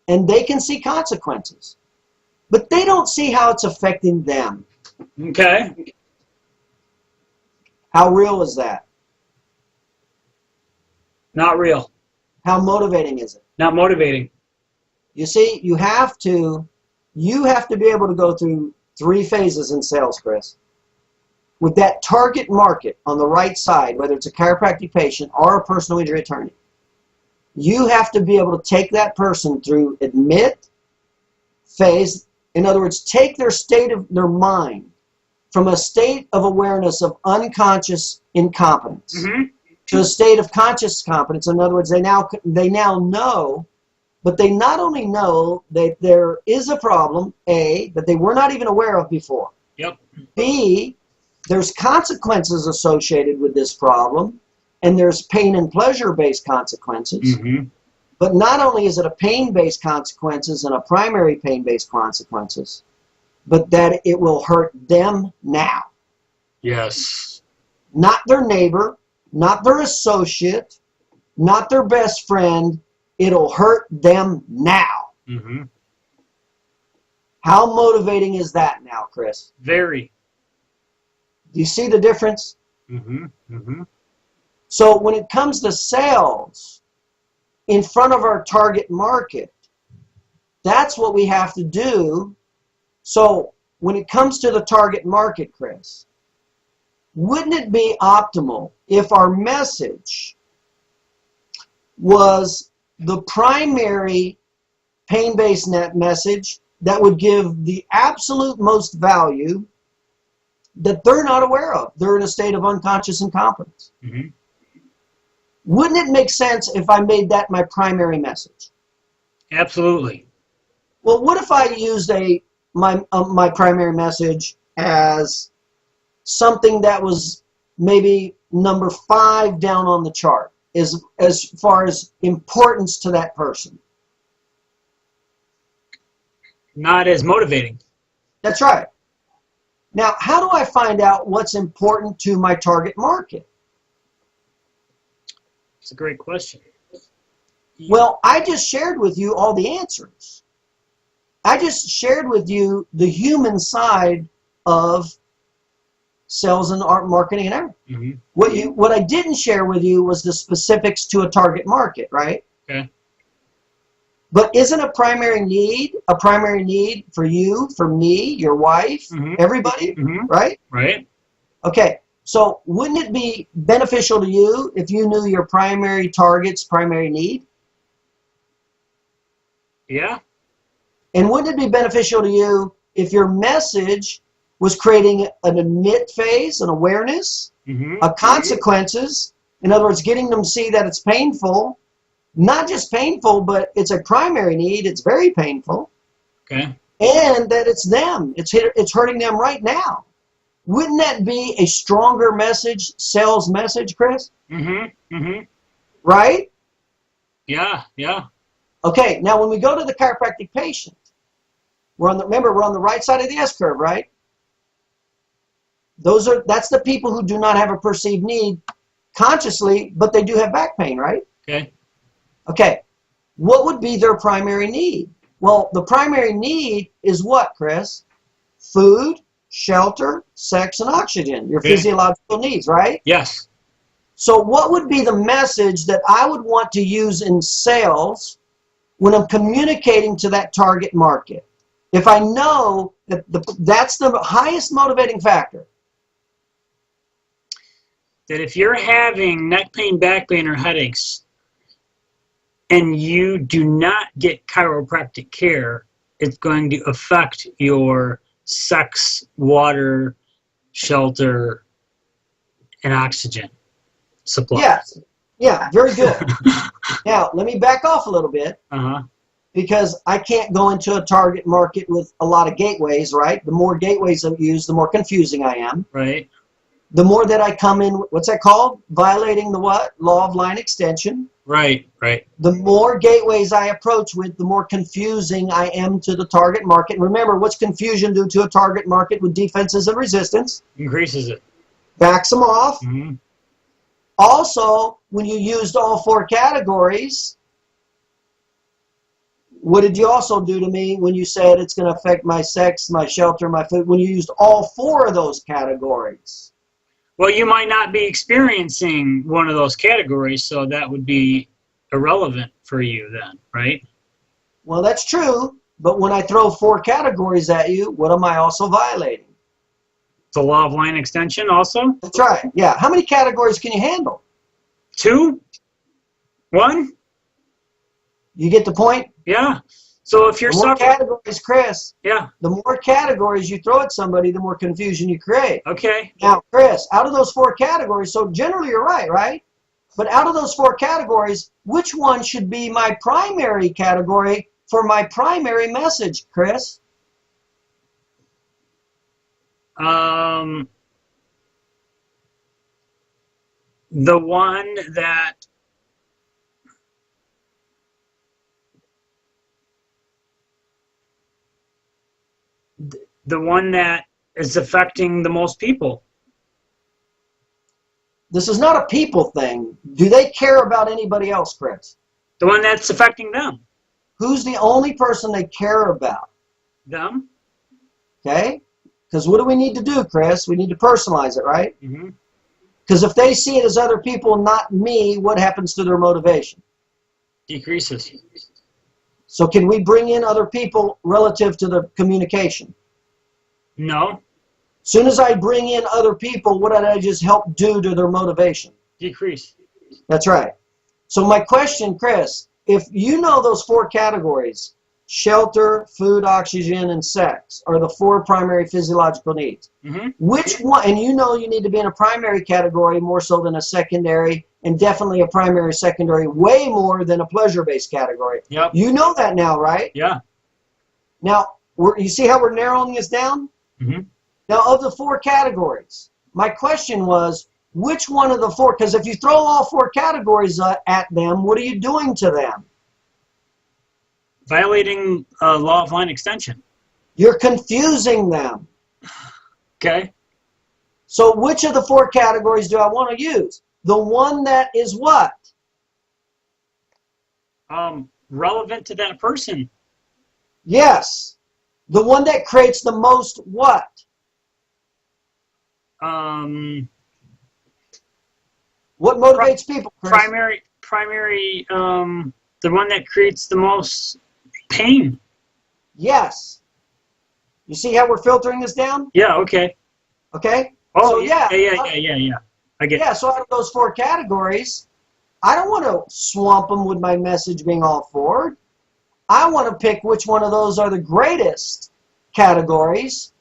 and they can see consequences, but they don't see how it's affecting them, Okay. how real is that? Not real. How motivating is it? Not motivating. You see, you have to be able to go through 3 phases in sales, Chris. With that target market on the right side, whether it's a chiropractic patient or a personal injury attorney, you have to be able to take that person through admit phase. In other words, take their state of their mind from a state of awareness of unconscious incompetence to a state of conscious competence. In other words, they now know, but they not only know that there is a problem, A, that they were not even aware of before. Yep. B, there's consequences associated with this problem, and there's pain and pleasure-based consequences. But not only is it a pain-based consequences and a primary pain-based consequences, but that it will hurt them now. Yes. Not their neighbor, not their associate, not their best friend. It'll hurt them now. How motivating is that now, Chris? Very. Do you see the difference? Mm-hmm. Mm-hmm. So when it comes to sales in front of our target market, that's what we have to do. So when it comes to the target market, Chris, wouldn't it be optimal if our message was the primary pain-based net message that would give the absolute most value that they're not aware of? They're in a state of unconscious incompetence. Mm-hmm. Wouldn't it make sense if I made that my primary message? Absolutely. Well, what if I used my primary message as something that was maybe number 5 down on the chart as far as importance to that person? Not as motivating. That's right. Now, how do I find out what's important to my target market? It's a great question. Well, I just shared with you all the answers. I just shared with you the human side of sales and art marketing and everything. Mm-hmm. What I didn't share with you was the specifics to a target market, right? Okay. But isn't a primary need for you, for me, your wife, Mm-hmm. everybody, Mm-hmm. right? Right. Okay, so wouldn't it be beneficial to you if you knew your primary target's primary need? Yeah. And wouldn't it be beneficial to you if your message was creating an admit phase, an awareness, Mm-hmm. a consequences? In other words, getting them to see that it's painful, not just painful, but it's a primary need. It's very painful. Okay. And that it's them. It's hurting them right now. Wouldn't that be a stronger message, sales message, Chris? Mm-hmm. Mm-hmm. Right? Yeah. Yeah. Okay, now when we go to the chiropractic patient, remember we're on the right side of the S curve, right? That's the people who do not have a perceived need consciously, but they do have back pain, right? Okay. Okay, what would be their primary need? Well, the primary need is what, Chris? Food, shelter, sex, and oxygen, your physiological needs, right? Yes. So what would be the message that I would want to use in sales when I'm communicating to that target market? If I know that that's the highest motivating factor. That if you're having neck pain, back pain, or headaches, and you do not get chiropractic care, it's going to affect your sex, water, shelter, and oxygen supply. Yes. Yeah, very good. Now, let me back off a little bit Uh-huh. because I can't go into a target market with a lot of gateways, right? The more gateways I use, the more confusing I am. Right. The more that I come in, what's that called? Violating the what? Law of line extension. Right. Right. The more gateways I approach with, the more confusing I am to the target market. And remember, what's confusion do to a target market with defenses and resistance? Increases it. Backs them off. Mm-hmm. Also, when you used all 4 categories, what did you also do to me when you said it's going to affect my sex, my shelter, my food? When you used all 4 of those categories. Well, you might not be experiencing one of those categories, so that would be irrelevant for you then, right? Well, that's true, but when I throw 4 categories at you, what am I also violating? The law of line extension also? That's right. Yeah. How many categories can you handle? 2? 1? You get the point? Yeah. So if you're The more suffering... categories, Chris, Yeah. the more categories you throw at somebody, the more confusion you create. Okay. Now, Chris, out of those 4 categories, so generally you're right? But out of those 4 categories, which one should be my primary category for my primary message, Chris? The one that is affecting the most people. This is not a people thing. Do they care about anybody else, Chris? The one that's affecting them. Who's the only person they care about? Them. Okay? Because what do we need to do, Chris? We need to personalize it, right? Mm-hmm. Because if they see it as other people, not me, what happens to their motivation? Decreases. So can we bring in other people relative to the communication? No. Soon as I bring in other people, what did I just help do to their motivation? Decrease. That's right. So my question, Chris, if you know those 4 categories, shelter, food, oxygen, and sex, are the 4 primary physiological needs. Mm-hmm. Which one, and you know you need to be in a primary category more so than a secondary, and definitely a primary, secondary, way more than a pleasure-based category. Yep. You know that now, right? Yeah. Now, you see how we're narrowing this down? Mm-hmm. Now, of the 4 categories, my question was, which one of the 4, because if you throw all 4 categories at them, what are you doing to them? Violating law of line extension. You're confusing them. Okay. So which of the 4 categories do I want to use? The one that is what? Relevant to that person. Yes. The one that creates the most what? What motivates people, Chris? Primary, the one that creates the most pain. Yes. You see how we're filtering this down? Yeah, okay. Okay? Oh, So, yeah. I get it. Yeah, so out of those 4 categories, I don't want to swamp them with my message being all forward. I want to pick which one of those are the greatest categories,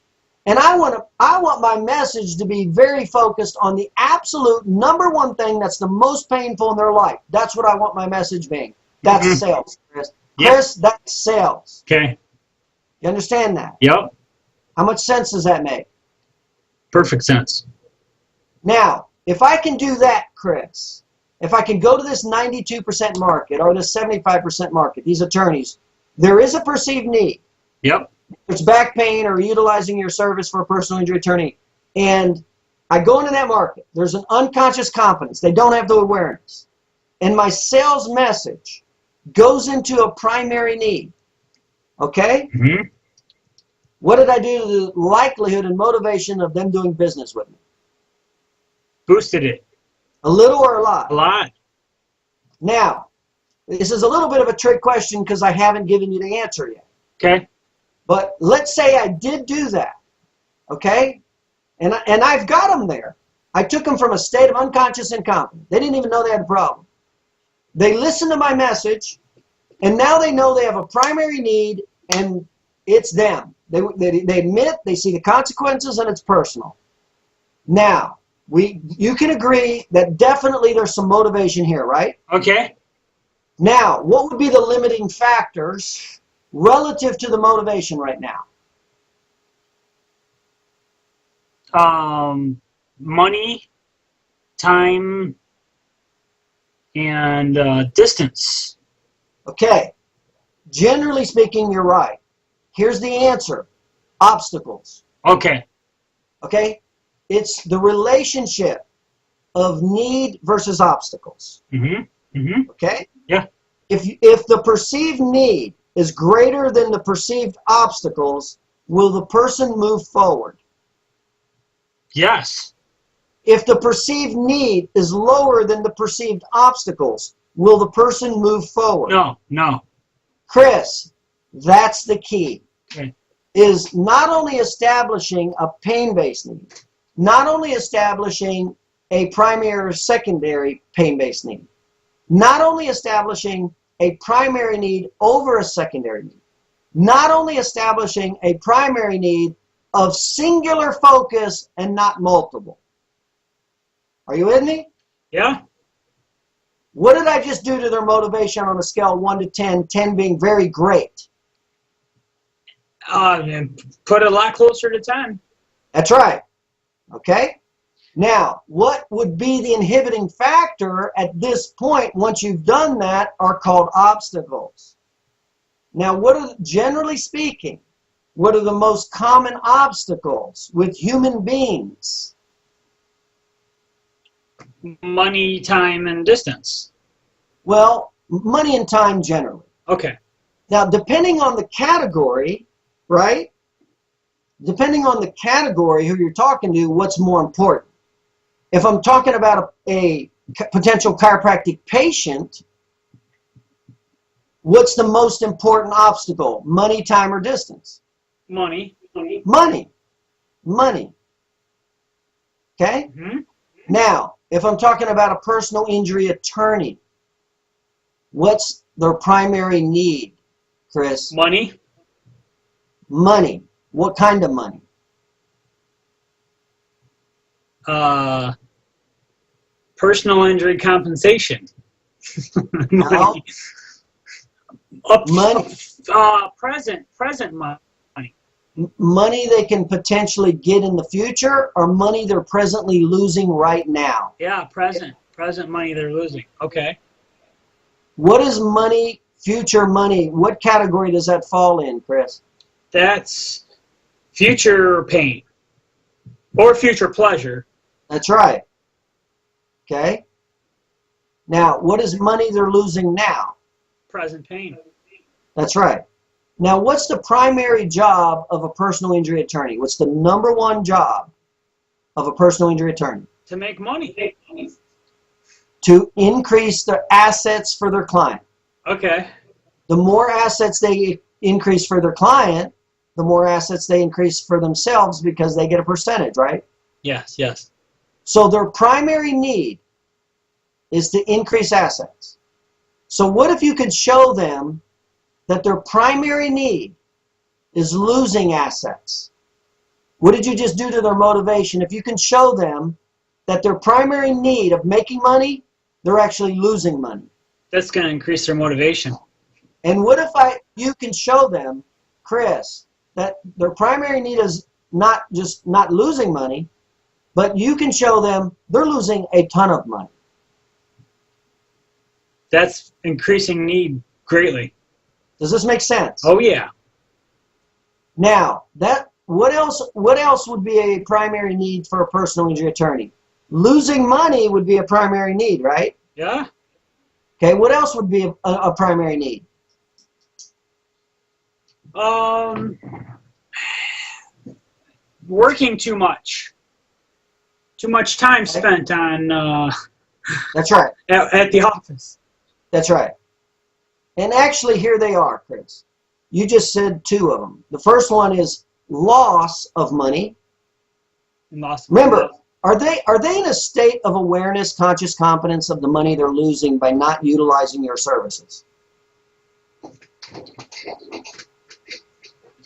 and I want my message to be very focused on the absolute #1 thing that's the most painful in their life. That's what I want my message being. That's Mhm. sales, Chris. Yep. Chris, that's sales. Okay. You understand that? Yep. How much sense does that make? Perfect sense. Now, if I can do that, Chris, if I can go to this 92% market or this 75% market, these attorneys, there is a perceived need. Yep. It's back pain or utilizing your service for a personal injury attorney. And I go into that market. There's an unconscious competence. They don't have the awareness. And my sales message goes into a primary need. Okay? Mm-hmm. What did I do to the likelihood and motivation of them doing business with me? Boosted it. A little or a lot? A lot. Now, this is a little bit of a trick question because I haven't given you the answer yet. Okay. But let's say I did do that, okay? And I've got them there. I took them from a state of unconscious incompetence. They didn't even know they had a problem. They listened to my message, and now they know they have a primary need, and it's them. They admit, they see the consequences, and it's personal. Now, you can agree that definitely there's some motivation here, right? Okay. Now, what would be the limiting factors relative to the motivation right now? Money, time, and distance. Okay. Generally speaking, you're right. Here's the answer. Obstacles. Okay. Okay? It's the relationship of need versus obstacles. Mm-hmm. Mm-hmm. Okay? Yeah. If the perceived need is greater than the perceived obstacles, will the person move forward? Yes. If the perceived need is lower than the perceived obstacles, will the person move forward? No. No. Chris, that's the key. Okay. Is not only establishing a pain-based need, not only establishing a primary or secondary pain-based need, not only establishing a primary need over a secondary need, not only establishing a primary need of singular focus and not multiple. Are you with me? Yeah. What did I just do to their motivation on a scale of 1 to 10, 10 being very great? Put it a lot closer to 10. That's right. Okay? Now, what would be the inhibiting factor at this point once you've done that are called obstacles. Now, generally speaking, what are the most common obstacles with human beings? Money, time, and distance. Well, money and time generally. Okay. Now, depending on the category, right? depending on the category who you're talking to, what's more important. If I'm talking about a potential chiropractic patient, what's the most important obstacle? Money, time, or distance? Money. Money. Money. Okay? Mm-hmm. Now, if I'm talking about a personal injury attorney, what's their primary need, Chris? Money. Money. What kind of money? Personal injury compensation. No. Money. Present money. Money they can potentially get in the future, or money they're presently losing right now? Yeah, present money they're losing. Okay. What is money, future money? What category does that fall in, Chris? That's future pain or future pleasure. That's right. Okay. Now, what is money they're losing now? Present pain. That's right. Now, what's the primary job of a personal injury attorney? What's the number one job of a personal injury attorney? To make money. To increase their assets for their client. Okay. The more assets they increase for their client, the more assets they increase for themselves because they get a percentage, right? Yes, yes. So their primary need is to increase assets. So what if you could show them that their primary need is losing assets? What did you just do to their motivation? If you can show them that their primary need of making money, they're actually losing money. That's going to increase their motivation. And what if you can show them, Chris, that their primary need is not just not losing money, but you can show them they're losing a ton of money. That's increasing need greatly. Does this make sense? Oh yeah. Now, what else would be a primary need for a personal injury attorney? Losing money would be a primary need, right? Yeah. Okay, what else would be a primary need? Working too much. Too much time spent on That's right. at the office. That's right. And actually, here they are, Chris. You just said two of them. The first one is loss of money. Remember, are they in a state of awareness, conscious competence of the money they're losing by not utilizing your services?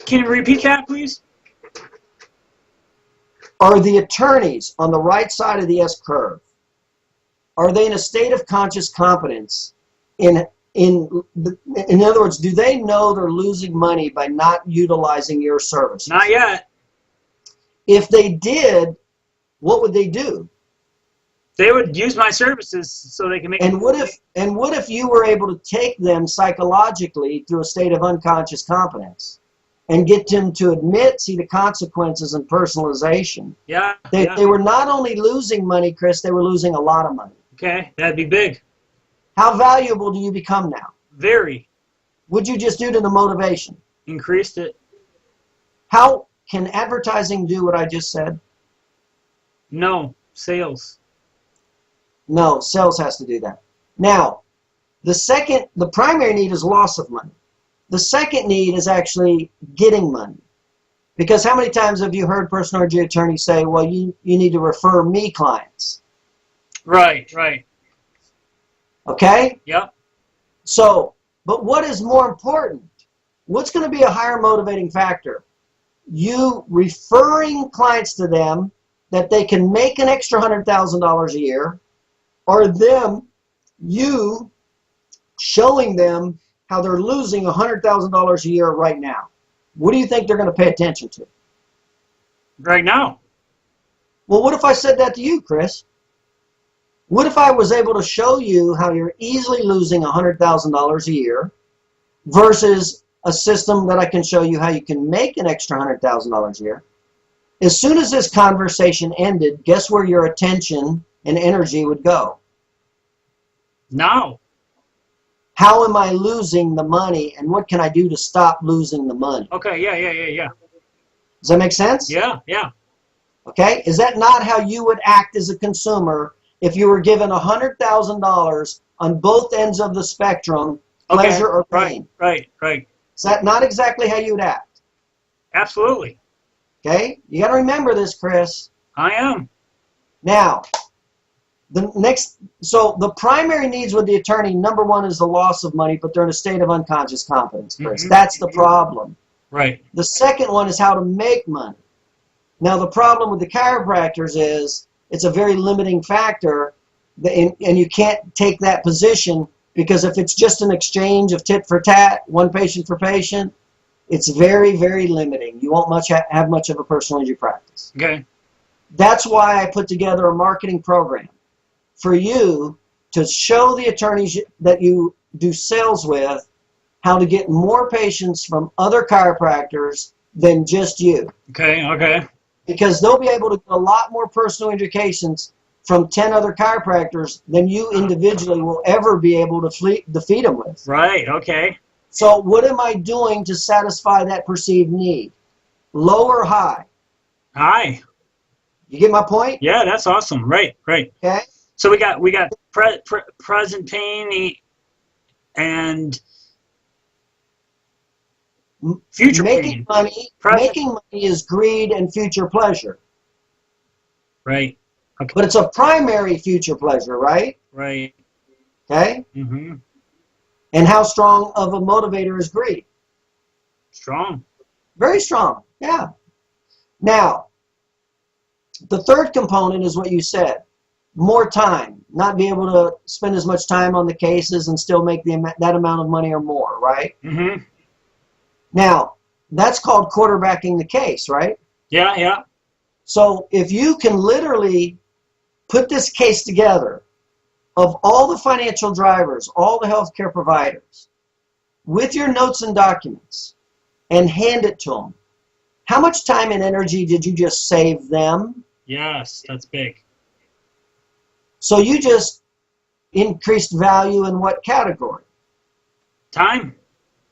Can you repeat that, please? Are the attorneys on the right side of the S curve, are they in a state of conscious competence? In other words, do they know they're losing money by not utilizing your services? Not yet. If they did, what would they do? They would use my services so they can make. And what if you were able to take them psychologically through a state of unconscious competence and get them to admit, see the consequences and personalization? Yeah. They were not only losing money, Chris, they were losing a lot of money. Okay, that'd be big. How valuable do you become now? Very. Would you just do to the motivation? Increased it. How can advertising do what I just said? No. Sales. No, sales has to do that. Now, the primary need is loss of money. The second need is actually getting money. Because how many times have you heard personal injury attorneys say, well, you need to refer me clients? Right, right. Okay? Yep. So, but what is more important? What's going to be a higher motivating factor? You referring clients to them that they can make an extra $100,000 a year, or you showing them how they're losing $100,000 a year right now? What do you think they're going to pay attention to? Right now. Well, what if I said that to you, Chris? What if I was able to show you how you're easily losing $100,000 a year versus a system that I can show you how you can make an extra $100,000 a year? As soon as this conversation ended, guess where your attention and energy would go? Now. How am I losing the money, and what can I do to stop losing the money? Okay, yeah. Does that make sense? Yeah, yeah. Okay? Is that not how you would act as a consumer if you were given $100,000 on both ends of the spectrum, pleasure or pain? Right. Is that not exactly how you would act? Absolutely. Okay? You got to remember this, Chris. I am. Now, so the primary needs with the attorney, number one is the loss of money, but they're in a state of unconscious competence, Chris. Mhm. That's the problem. Right. The second one is how to make money. Now, the problem with the chiropractors is it's a very limiting factor, and you can't take that position because if it's just an exchange of tit for tat, one patient for patient, it's very, very limiting. You won't have much of a personal injury practice. Okay. That's why I put together a marketing program for you to show the attorneys that you do sales with how to get more patients from other chiropractors than just you. Okay. Because they'll be able to get a lot more personal injury cases from 10 other chiropractors than you individually will ever be able to defeat them with. Right, okay. So what am I doing to satisfy that perceived need? Low or high? Hi. You get my point? Yeah, that's awesome. Right. Okay. So we got present pain and future making pain. money. Making money is greed and future pleasure. Right. Okay. But it's a primary future pleasure, right? Right. Okay. Mhm. And how strong of a motivator is greed? Strong. Very strong. Yeah. Now, the third component is what you said. More time. Not be able to spend as much time on the cases and still make that amount of money or more, right? Mhm. Now, that's called quarterbacking the case, right? Yeah. So if you can literally put this case together of all the financial drivers, all the healthcare providers, with your notes and documents, and hand it to them, how much time and energy did you just save them? Yes, that's big. So you just increased value in what category? Time.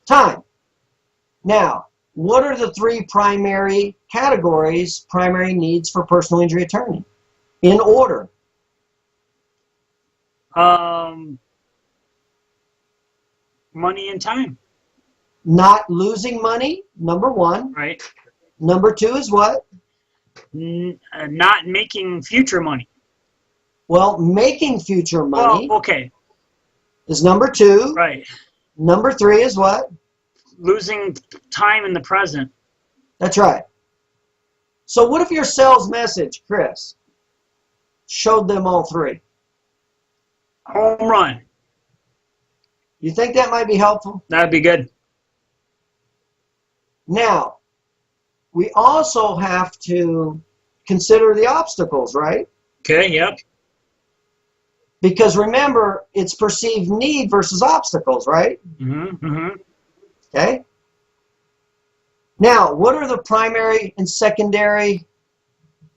Time. Now, what are the three primary categories, primary needs for personal injury attorney? In order. Money and time. Not losing money, number one. Right. Number two is what? Not making future money. Well, making future money Well, okay. is number two. Right. Number three is what? Losing time in the present. That's right. So what if your sales message, Chris, showed them all three? Home run. You think that might be helpful? That'd be good. Now, we also have to consider the obstacles, right? Okay, yep. Because remember, it's perceived need versus obstacles, right? Mm-hmm. Okay? Now, what are the primary and secondary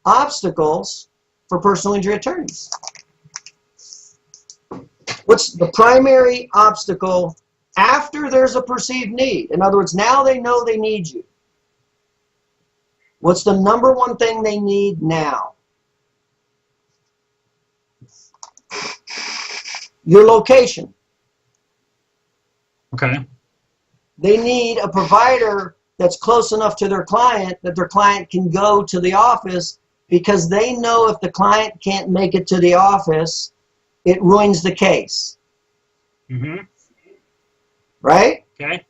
obstacles for personal injury attorneys? What's the primary obstacle after there's a perceived need? In other words, now they know they need you. What's the number one thing they need now? Your location. Okay. They need a provider that's close enough to their client that their client can go to the office, because they know if the client can't make it to the office, it ruins the case. Mm-hmm. Right? Okay.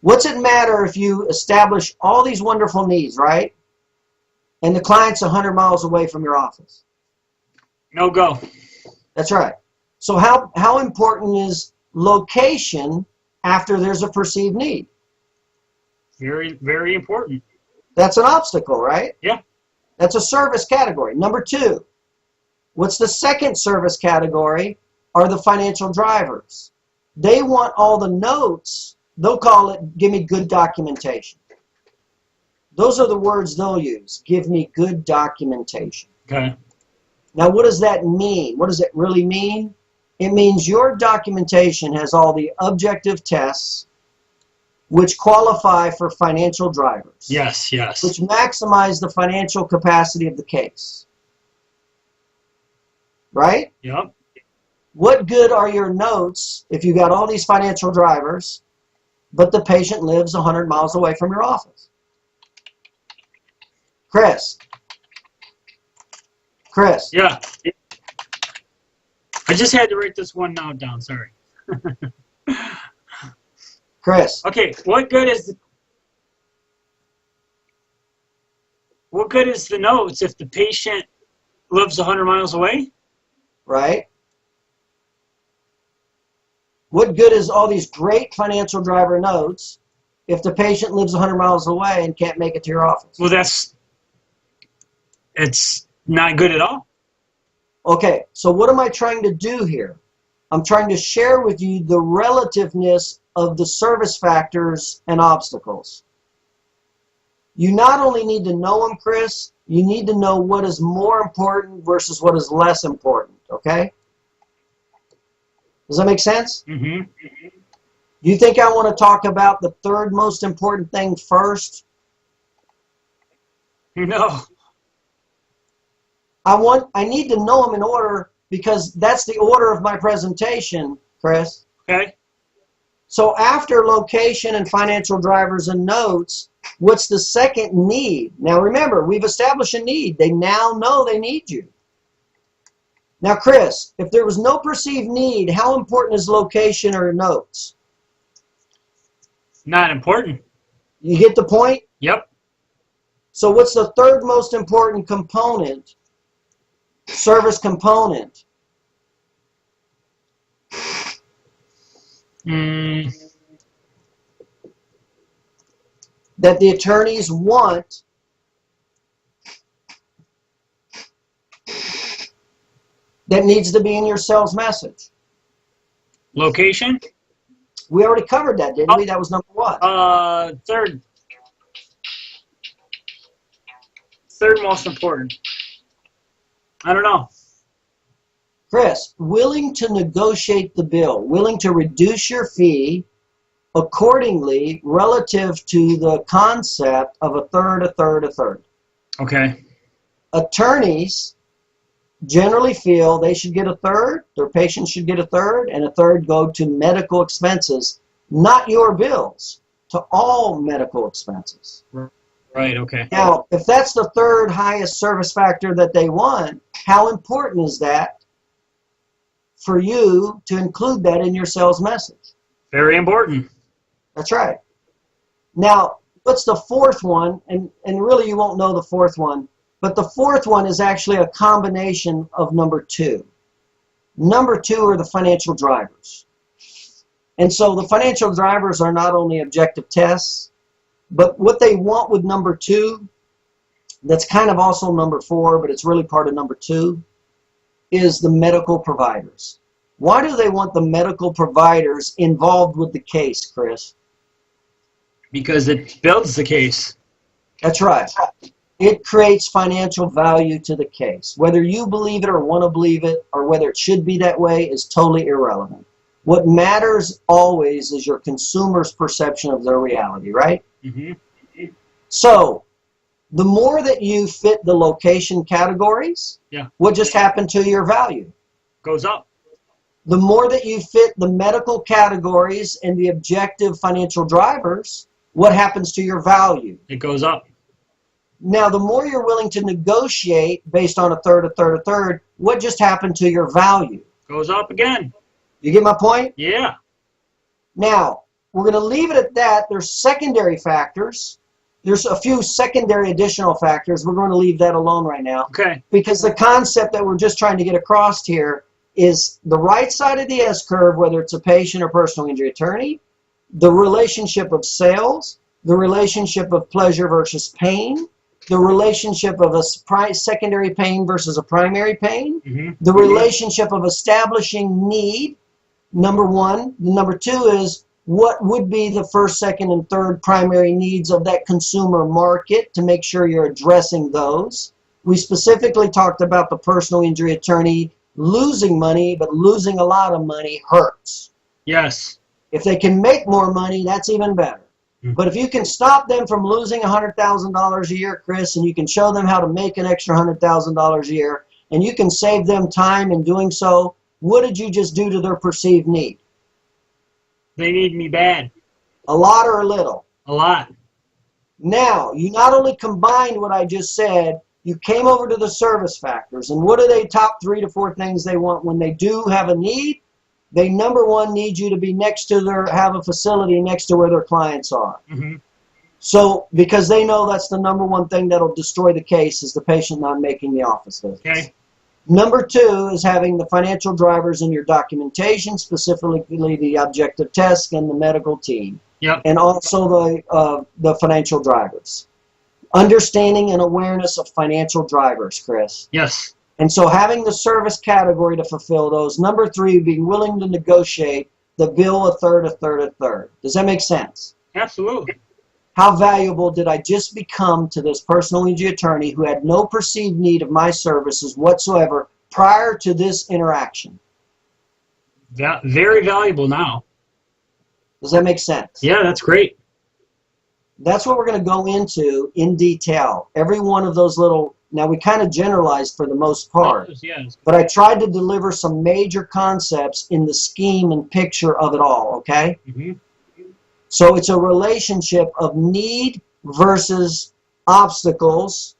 What's it matter if you establish all these wonderful needs, right? And the client's 100 miles away from your office? No go. That's right. So how important is location after there's a perceived need? Very, very important. That's an obstacle, right? Yeah. That's a service category. Number two, what's the second service category? Are the financial drivers. They want all the notes. They'll call it, give me good documentation. Those are the words they'll use. Give me good documentation. Okay. Now, what does that mean? What does it really mean? It means your documentation has all the objective tests, which qualify for financial drivers. Yes, yes. Which maximize the financial capacity of the case. Right? Yep. What good are your notes if you got all these financial drivers, but the patient lives 100 miles away from your office? Chris. Yeah. I just had to write this one now down. Sorry. Chris. Okay. What good is the notes if the patient lives 100 miles away? Right? What good is all these great financial driver notes if the patient lives 100 miles away and can't make it to your office? Well, it's not good at all. Okay, so what am I trying to do here? I'm trying to share with you the relativeness of the service factors and obstacles. You not only need to know them, Chris, you need to know what is more important versus what is less important, okay? Does that make sense? Mm-hmm. Do you think I want to talk about the third most important thing first? No. I need to know them in order because that's the order of my presentation, Chris. Okay. So after location and financial drivers and notes, what's the second need? Now remember, we've established a need. They now know they need you. Now, Chris, if there was no perceived need, how important is location or notes? Not important. You get the point? Yep. So what's the third most important component? Service component. That the attorneys want that needs to be in your sales message. Location? We already covered that, didn't we? That was number what? Third. Third most important. I don't know. Chris, willing to negotiate the bill, willing to reduce your fee accordingly relative to the concept of a third, a third, a third. Okay. Attorneys generally feel they should get a third, their patients should get a third, and a third go to medical expenses, not your bills, to all medical expenses. Right, okay. Now, if that's the third highest service factor that they want, how important is that for you to include that in your sales message? Very important. That's right. Now, what's the fourth one? And really you won't know the fourth one, but the fourth one is actually a combination of number two. Number two are the financial drivers. And so the financial drivers are not only objective tests, but what they want with number two, that's kind of also number four, but it's really part of number two, is the medical providers. Why do they want the medical providers involved with the case, Chris? Because it builds the case. That's right. It creates financial value to the case. Whether you believe it or want to believe it, or whether it should be that way, is totally irrelevant. What matters always is your consumer's perception of their reality, right? Mm-hmm. So, the more that you fit the location categories, what just happened to your value? Goes up. The more that you fit the medical categories and the objective financial drivers, what happens to your value? It goes up. Now, the more you're willing to negotiate based on a third, a third, a third, what just happened to your value? Goes up again. You get my point? Yeah. Now, we're going to leave it at that. There's secondary factors. There's a few secondary additional factors. We're going to leave that alone right now. Okay. Because the concept that we're just trying to get across here is the right side of the S-curve, whether it's a patient or personal injury attorney, the relationship of sales, the relationship of pleasure versus pain, the relationship of a secondary pain versus a primary pain, the relationship of establishing need, number one. Number two is what would be the first, second, and third primary needs of that consumer market to make sure you're addressing those. We specifically talked about the personal injury attorney losing money, but losing a lot of money hurts. Yes. If they can make more money, that's even better. But if you can stop them from losing $100,000 a year, Chris, and you can show them how to make an extra $100,000 a year, and you can save them time in doing so, what did you just do to their perceived need? They need me bad. A lot or a little? A lot. Now, you not only combined what I just said, you came over to the service factors. And what are they top 3 to 4 things they want when they do have a need? They, number one, need you to be next to have a facility next to where their clients are. Mm-hmm. So, because they know that's the number one thing that'll destroy the case is the patient not making the office visits. Okay. Number 2 is having the financial drivers in your documentation, specifically the objective test and the medical team. Yep. And also the financial drivers. Understanding and awareness of financial drivers, Chris. Yes. And so having the service category to fulfill those. Number 3, being willing to negotiate the bill a third, a third, a third. Does that make sense? Absolutely. How valuable did I just become to this personal injury attorney who had no perceived need of my services whatsoever prior to this interaction? Very valuable now. Does that make sense? Yeah, that's great. That's what we're going to go into in detail. Every one of those little, now we kind of generalized for the most part, Yes. but I tried to deliver some major concepts in the scheme and picture of it all, okay? Mm-hmm. So it's a relationship of need versus obstacles.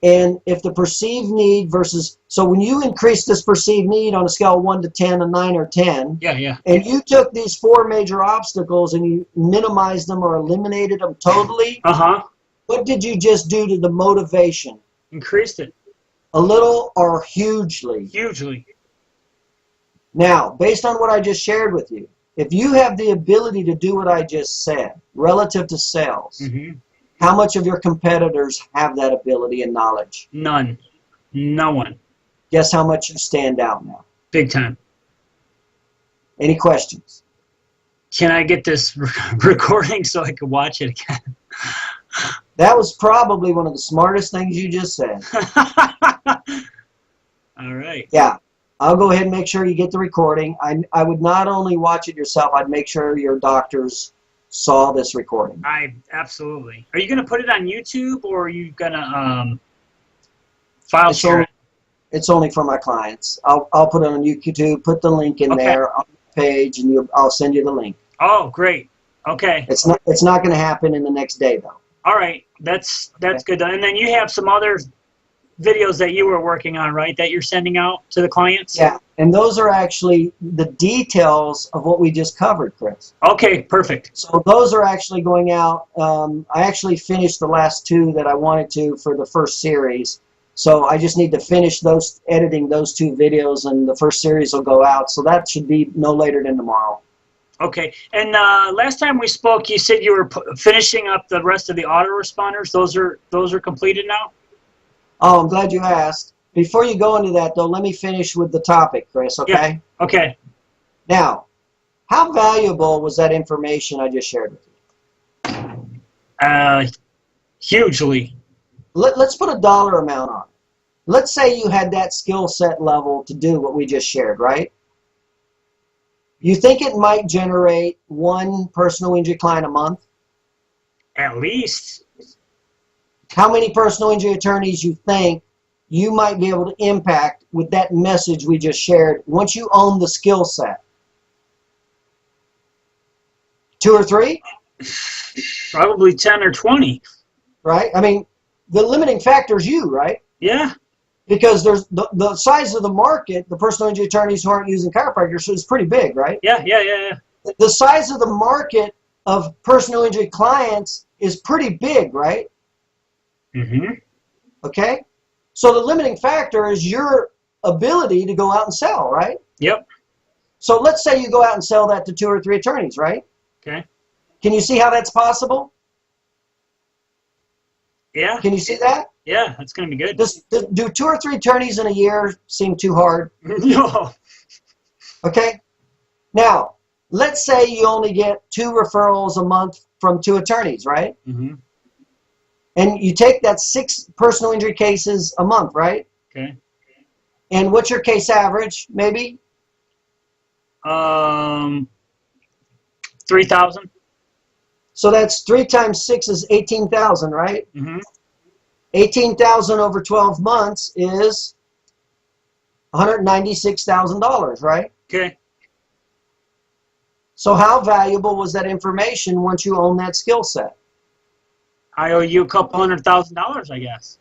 And if the perceived need versus, so when you increase this perceived need on a scale of 1 to 10, a 9 or 10, Yeah. and you took these 4 major obstacles and you minimized them or eliminated them totally, what did you just do to the motivation? Increased it. A little or hugely? Hugely. Now, based on what I just shared with you, if you have the ability to do what I just said relative to sales, Mm-hmm. how much of your competitors have that ability and knowledge? None. No one. Guess how much you stand out now? Big time. Any questions? Can I get this recording so I can watch it again? That was probably one of the smartest things you just said. All right. Yeah. I'll go ahead and make sure you get the recording. I would not only watch it yourself, I'd make sure your doctors saw this recording. Absolutely. Are you going to put it on YouTube or are you going to file It's share only, it? it's only for my clients. I'll put it on YouTube, put the link in there on the page, and I'll send you the link. Oh, great. Okay. It's not going to happen in the next day, though. All right. That's good. And then you have some other videos that you were working on, right, that you're sending out to the clients? Yeah, and those are actually the details of what we just covered, Chris. Okay, perfect. So those are actually going out. I actually finished the last 2 that I wanted to for the first series. So I just need to finish editing those 2 videos, and the first series will go out. So that should be no later than tomorrow. Okay. And last time we spoke, you said you were finishing up the rest of the autoresponders. Those are completed now? Oh, I'm glad you asked. Before you go into that, though, let me finish with the topic, Chris, okay? Yeah. Okay. Now, how valuable was that information I just shared with you? Hugely. Let's put a dollar amount on it. Let's say you had that skill set level to do what we just shared, right? You think it might generate 1 personal injury client a month? At least. How many personal injury attorneys you think you might be able to impact with that message we just shared once you own the skill set? 2 or 3? Probably 10 or 20. Right? I mean, the limiting factor is you, right? Yeah. Because there's the size of the market, the personal injury attorneys who aren't using chiropractors is pretty big, right? Yeah. The size of the market of personal injury clients is pretty big, right? Mm-hmm. Okay? So the limiting factor is your ability to go out and sell, right? Yep. So let's say you go out and sell that to 2 or 3 attorneys, right? Okay. Can you see how that's possible? Yeah. Can you see that? Yeah, that's going to be good. Do 2 or 3 attorneys in a year seem too hard? No. Okay? Now, let's say you only get 2 referrals a month from 2 attorneys, right? Mm-hmm. And you take that 6 personal injury cases a month, right? Okay. And what's your case average, maybe? 3,000. So that's 3 times 6 is 18,000, right? Mm-hmm. 18,000 over 12 months is $196,000, right? Okay. So how valuable was that information once you own that skill set? I owe you a couple $100,000, I guess.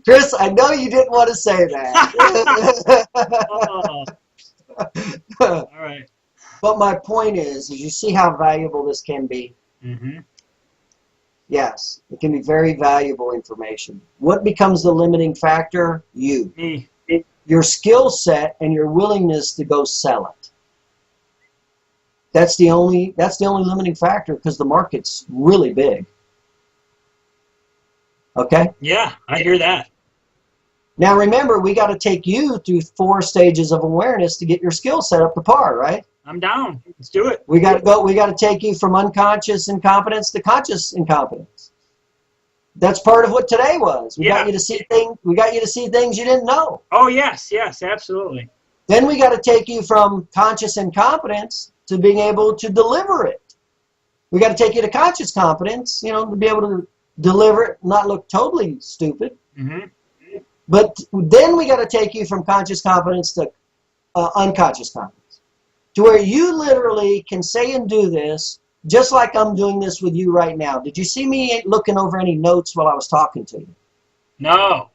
Chris, I know you didn't want to say that. Oh, all right. But my point is you see how valuable this can be? Mm-hmm. Yes, it can be very valuable information. What becomes the limiting factor? You. Me. Your skill set and your willingness to go sell it. That's the only limiting factor because the market's really big. Okay? Yeah, I hear that. Now remember, we got to take you through 4 stages of awareness to get your skill set up to par, right? I'm down. Let's do it. We got to take you from unconscious incompetence to conscious incompetence. That's part of what today was. We got you to see things you didn't know. Oh, yes, absolutely. Then we got to take you from conscious incompetence to being able to deliver it. We got to take you to conscious competence, to be able to deliver it, not look totally stupid. Mm-hmm. But then we got to take you from conscious competence to unconscious competence, to where you literally can say and do this just like I'm doing this with you right now. Did you see me looking over any notes while I was talking to you? No.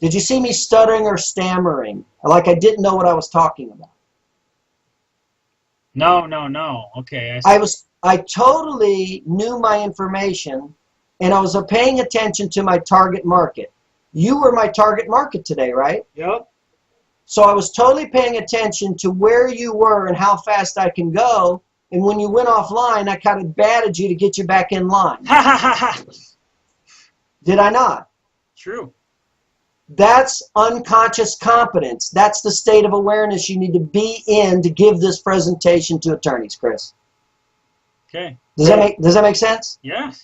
Did you see me stuttering or stammering like I didn't know what I was talking about? No. Okay. I totally knew my information, and I was paying attention to my target market. You were my target market today, right? Yep. So I was totally paying attention to where you were and how fast I can go. And when you went offline, I kind of batted you to get you back in line. Ha ha ha ha. Did I not? True. That's unconscious competence. That's the state of awareness you need to be in to give this presentation to attorneys, Chris. Okay. Does that make sense? Yes.